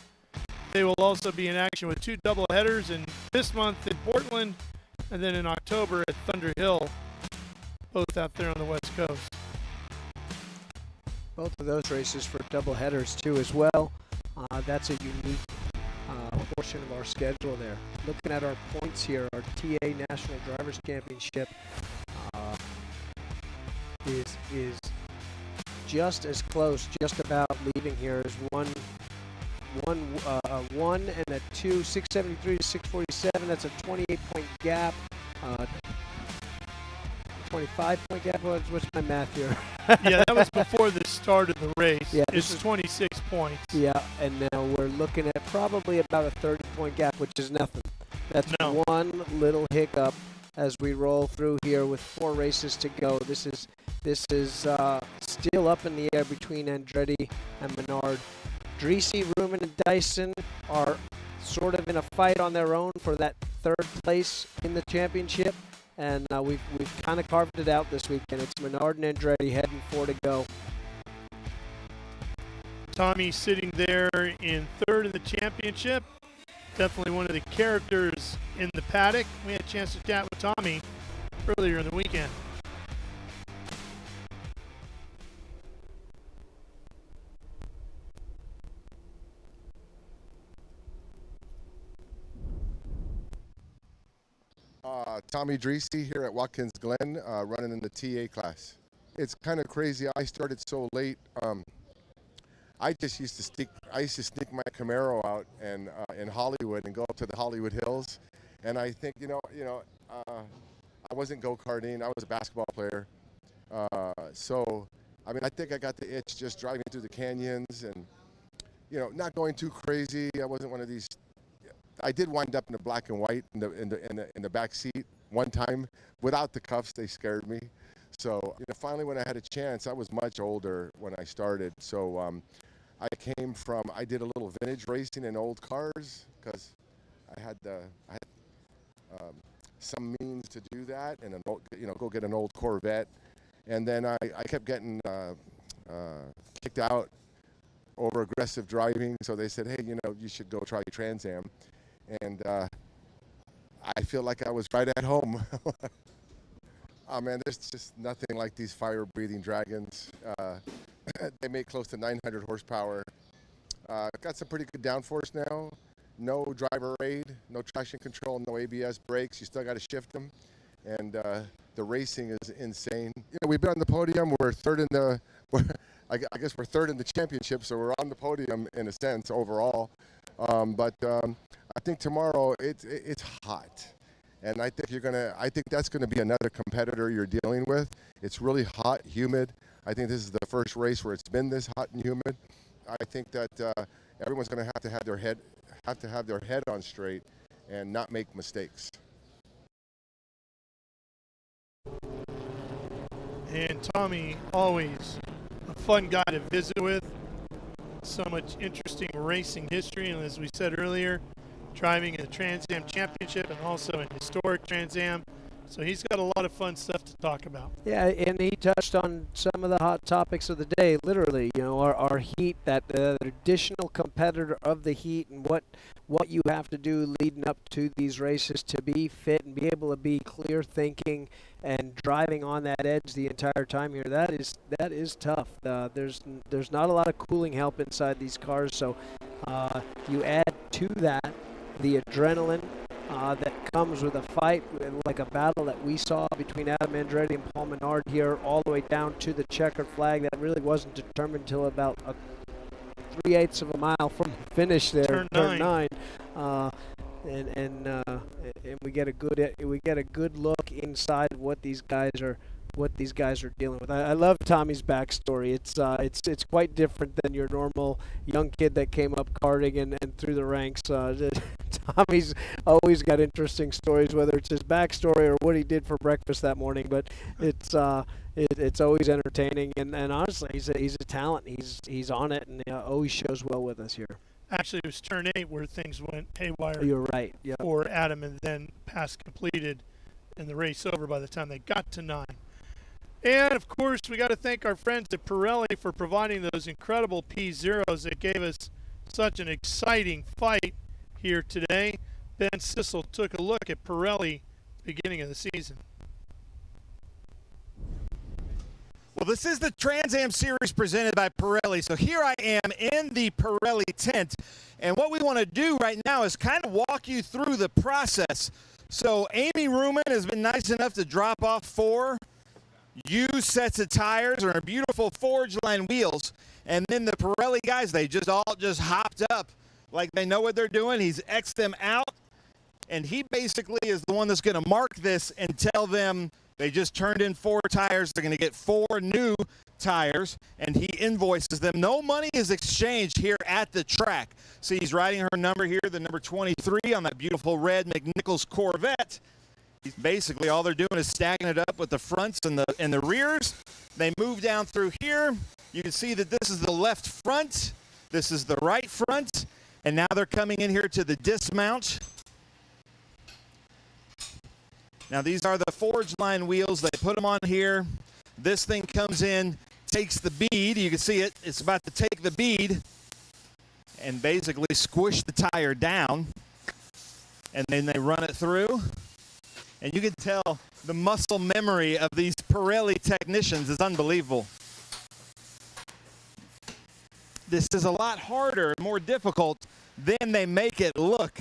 [SPEAKER 2] They will also be in action with two doubleheaders in this month in Portland, and then in October at Thunder Hill, both out there on the West Coast.
[SPEAKER 1] Both of those races for double headers too as well. That's a unique portion of our schedule there. Looking at our points here, our TA National Drivers Championship is just as close, just about leaving here as one and a 2, 673 to 647. That's a 28-point gap. 25-point gap. What's my math here?
[SPEAKER 2] Yeah, that was before the start of the race.
[SPEAKER 1] Yeah,
[SPEAKER 2] it's 26 points.
[SPEAKER 1] Yeah, and now we're looking at probably about a 30-point gap, which is nothing. That's one little hiccup as we roll through here with 4 races to go. This is still up in the air between Andretti and Menard. Drissi, Ruman, and Dyson are sort of in a fight on their own for that 3rd place in the championship. And we've kind of carved it out this weekend. It's Menard and Andretti heading 4 to go.
[SPEAKER 2] Tommy sitting there in 3rd in the championship. Definitely one of the characters in the paddock. We had a chance to chat with Tommy earlier in the weekend.
[SPEAKER 14] Tomy Drissi here at Watkins Glen, running in the TA class. it's kind of crazy. I started so late. I used to sneak my Camaro out and in Hollywood and go up to the Hollywood Hills, and I think I wasn't go-karting. I was a basketball player, so I mean I think I got the itch just driving through the canyons and not going too crazy. I wasn't one of these. I did wind up in the black and white in the back seat one time without the cuffs. They scared me. So finally when I had a chance, I was much older when I started. So I did a little vintage racing in old cars because I had some means to do that, and go get an old Corvette. And then I kept getting kicked out over aggressive driving. So they said, hey, you should go try Trans Am. And I feel like I was right at home. Oh man, there's just nothing like these fire-breathing dragons. They make close to 900 horsepower. Got some pretty good downforce now. No driver aid, no traction control, no ABS brakes. You still got to shift them. And the racing is insane. We've been on the podium. We're third in the. I guess we're third in the championship, so we're on the podium in a sense overall. But I think tomorrow it's hot. And I think that's gonna be another competitor you're dealing with. It's really hot, humid. I think this is the first race where it's been this hot and humid. I think that everyone's gonna have to have their head on straight and not make mistakes.
[SPEAKER 2] And Tommy, always a fun guy to visit with. So much interesting racing history, and as we said earlier, driving a Trans Am championship and also an historic Trans Am. So he's got a lot of fun stuff to talk about.
[SPEAKER 1] Yeah, and he touched on some of the hot topics of the day, literally, our heat, that additional competitor of the heat, and what you have to do leading up to these races to be fit and be able to be clear thinking and driving on that edge the entire time here. That is tough. There's not a lot of cooling help inside these cars, so you add to that the adrenaline that comes with a fight, like a battle that we saw between Adam Andretti and Paul Menard here, all the way down to the checkered flag that really wasn't determined until about 3/8 of a mile from the finish there,
[SPEAKER 2] turn 9.
[SPEAKER 1] And we get a good look inside what these guys are dealing with. I love Tommy's backstory. It's quite different than your normal young kid that came up karting and through the ranks. Tommy's always got interesting stories, whether it's his backstory or what he did for breakfast that morning. But it's always entertaining, and honestly, he's a talent. He's on it, and always shows well with us here.
[SPEAKER 2] Actually, it was turn 8 where things went haywire.
[SPEAKER 1] You're right. Yeah.
[SPEAKER 2] For Adam, and then pass completed, and the race over by the time they got to 9. And, of course, we got to thank our friends at Pirelli for providing those incredible P0s that gave us such an exciting fight here today. Ben Sissel took a look at Pirelli beginning of the season.
[SPEAKER 17] Well, this is the Trans Am Series presented by Pirelli. So here I am in the Pirelli tent. And what we want to do right now is kind of walk you through the process. So Amy Ruman has been nice enough to drop off 4 used sets of tires or beautiful Forge Line wheels, and then the Pirelli guys, they all hopped up like they know what they're doing. He's X'd them out, and he basically is the one that's going to mark this and tell them they just turned in 4 tires. They're going to get 4 new tires, and he invoices them. No money is exchanged here at the track. See, he's writing her number here, the number 23 on that beautiful red McNichols Corvette. Basically, all they're doing is stacking it up with the fronts and the rears. They move down through here. You can see that this is the left front. This is the right front. And now they're coming in here to the dismount. Now, these are the Forge Line wheels. They put them on here. This thing comes in, takes the bead. You can see it. It's about to take the bead and basically squish the tire down. And then they run it through. And you can tell the muscle memory of these Pirelli technicians is unbelievable. This is a lot harder and more difficult than they make it look,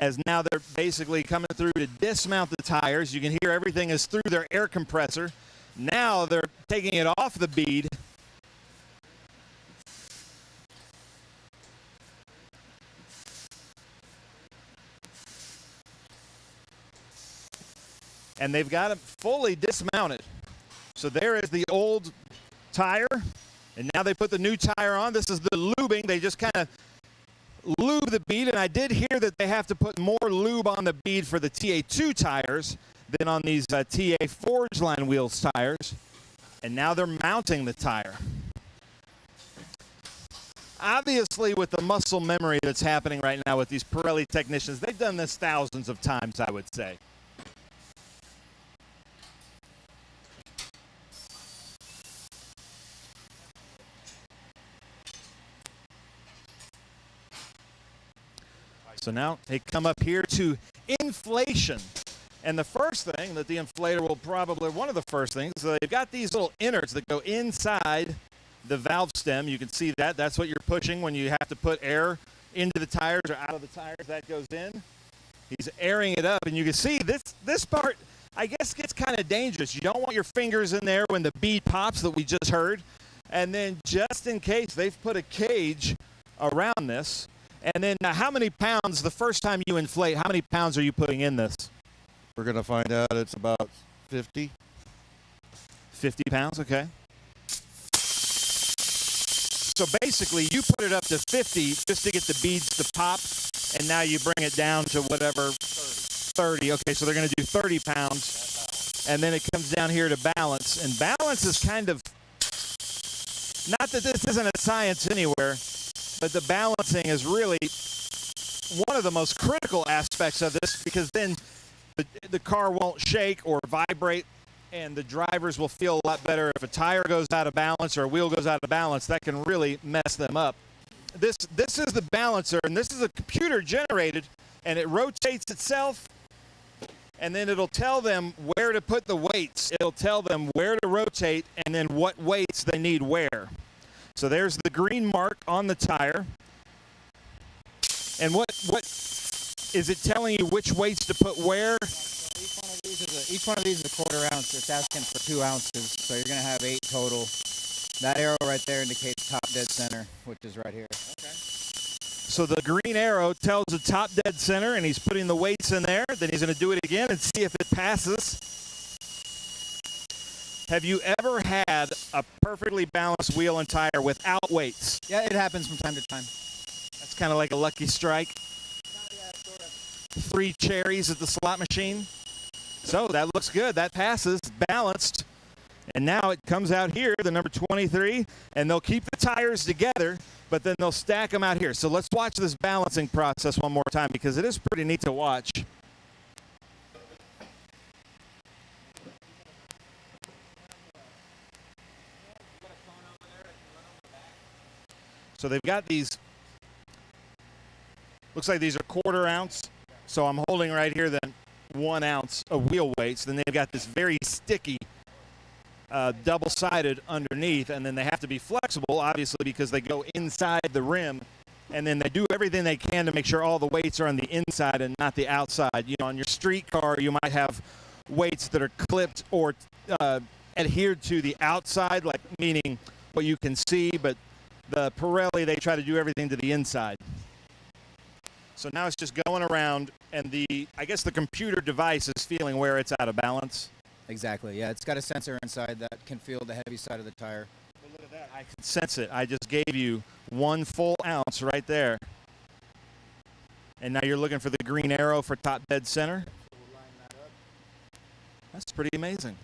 [SPEAKER 17] as now they're basically coming through to dismount the tires. You can hear everything is through their air compressor. Now they're taking it off the bead. And they've got it fully dismounted. So there is the old tire, and now they put the new tire on. This is the lubing. They just kind of lube the bead, and I did hear that they have to put more lube on the bead for the TA2 tires than on these TA Forge Line Wheels tires. And now they're mounting the tire. Obviously, with the muscle memory that's happening right now with these Pirelli technicians, they've done this thousands of times, I would say. So now they come up here to inflation. And the first thing that the inflator will probably, one of the first things, they've got these little innards that go inside the valve stem. You can see that. That's what you're pushing when you have to put air into the tires or out of the tires. That goes in. He's airing it up. And you can see this part, I guess, gets kind of dangerous. You don't want your fingers in there when the bead pops that we just heard. And then just in case, they've put a cage around this. And then how many pounds, the first time you inflate, how many pounds are you putting in this?
[SPEAKER 18] We're going to find out. It's about 50.
[SPEAKER 17] 50 pounds, okay. So basically, you put it up to 50 just to get the beads to pop, and now you bring it down to whatever, 30. Okay, so they're going to do 30 pounds, and then it comes down here to balance. And balance is kind of, not that this isn't a science anywhere, but the balancing is really one of the most critical aspects of this, because then the car won't shake or vibrate, and the drivers will feel a lot better. If a tire goes out of balance or a wheel goes out of balance, that can really mess them up. This is the balancer, and this is a computer generated, and it rotates itself, and then it'll tell them where to put the weights. It'll tell them where to rotate and then what weights they need where. So there's the green mark on the tire. And what is it telling you which weights to put where?
[SPEAKER 19] Each one of these is a quarter ounce. It's asking for 2 ounces, so you're going to have 8 total. That arrow right there indicates top dead center, which is right here. Okay.
[SPEAKER 17] So the green arrow tells the top dead center, and he's putting the weights in there. Then he's going to do it again and see if it passes. Have you ever had a perfectly balanced wheel and tire without weights?
[SPEAKER 19] Yeah, it happens from time to time.
[SPEAKER 17] That's kind of like a lucky strike. 3 cherries at the slot machine. So that looks good. That passes, balanced. And now it comes out here, the number 23, and they'll keep the tires together, but then they'll stack them out here. So let's watch this balancing process one more time, because it is pretty neat to watch. So they've got these, looks like these are quarter ounce. So I'm holding right here then 1 ounce of wheel weights. Then they've got this very sticky double-sided underneath, and then they have to be flexible, obviously, because they go inside the rim. And then they do everything they can to make sure all the weights are on the inside and not the outside. You know, on your street car, you might have weights that are clipped or adhered to the outside, like meaning what you can see, but the Pirelli, they try to do everything to the inside. So now it's just going around, and I guess the computer device is feeling where it's out of balance.
[SPEAKER 19] Exactly, yeah. It's got a sensor inside that can feel the heavy side of the tire.
[SPEAKER 17] Well, look at that. I can sense it. I just gave you 1 full ounce right there. And now you're looking for the green arrow for top dead center. That's pretty amazing.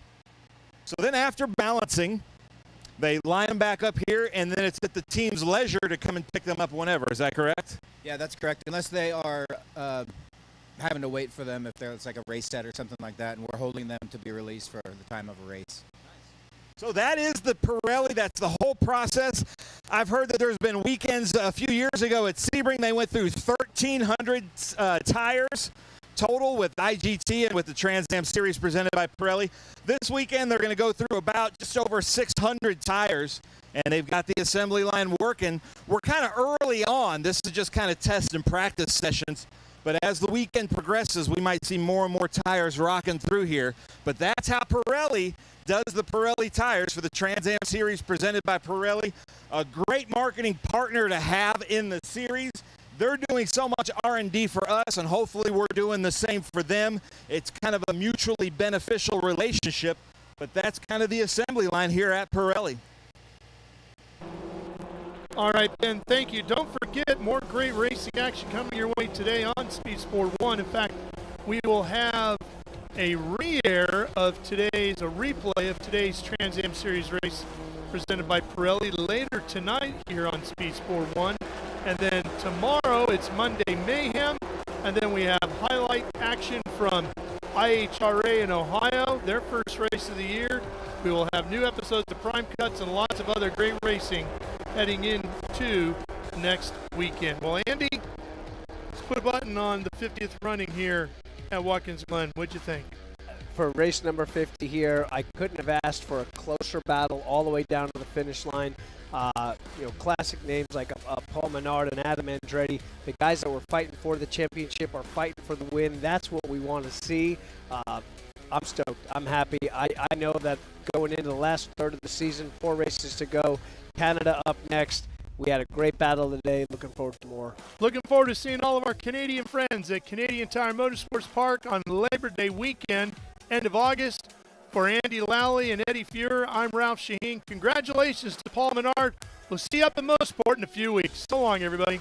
[SPEAKER 17] So then after balancing, they line them back up here, and then it's at the team's leisure to come and pick them up whenever. Is that correct?
[SPEAKER 19] Yeah, that's correct. Unless they are having to wait for them if it's like a race set or something like that, and we're holding them to be released for the time of a race.
[SPEAKER 17] So that is the Pirelli. That's the whole process. I've heard that there's been weekends a few years ago at Sebring. They went through 1,300 tires total with IGT and with the Trans Am Series presented by Pirelli. This weekend they're going to go through about just over 600 tires, and they've got the assembly line working. We're kind of early on. This is just kind of test and practice sessions. But as the weekend progresses, we might see more and more tires rocking through here. But that's how Pirelli does the Pirelli tires for the Trans Am Series presented by Pirelli. A great marketing partner to have in the series. They're doing so much R&D for us, and hopefully we're doing the same for them. It's kind of a mutually beneficial relationship, but that's kind of the assembly line here at Pirelli.
[SPEAKER 2] All right, Ben, thank you. Don't forget, more great racing action coming your way today on Speed Sport 1. In fact, we will have a replay of today's Trans Am Series race presented by Pirelli later tonight here on Speed Sport 1. And then tomorrow, it's Monday Mayhem. And then we have highlight action from IHRA in Ohio, their first race of the year. We will have new episodes of Prime Cuts and lots of other great racing heading into next weekend. Well, Andy, let's put a button on the 50th running here at Watkins Glen. What'd you think?
[SPEAKER 1] For race number 50 here, I couldn't have asked for a closer battle all the way down to the finish line. Classic names like Paul Menard and Adam Andretti, the guys that were fighting for the championship are fighting for the win. That's what we want to see. I'm stoked. I'm happy. I know that going into the last third of the season, 4 races to go, Canada up next. We had a great battle today. Looking forward to more.
[SPEAKER 2] Looking forward to seeing all of our Canadian friends at Canadian Tire Motorsports Park on Labor Day weekend, end of August. For Andy Lally and Eddie Fuhrer, I'm Ralph Sheheen. Congratulations to Paul Menard. We'll see you up in Motorsport in a few weeks. So long, everybody.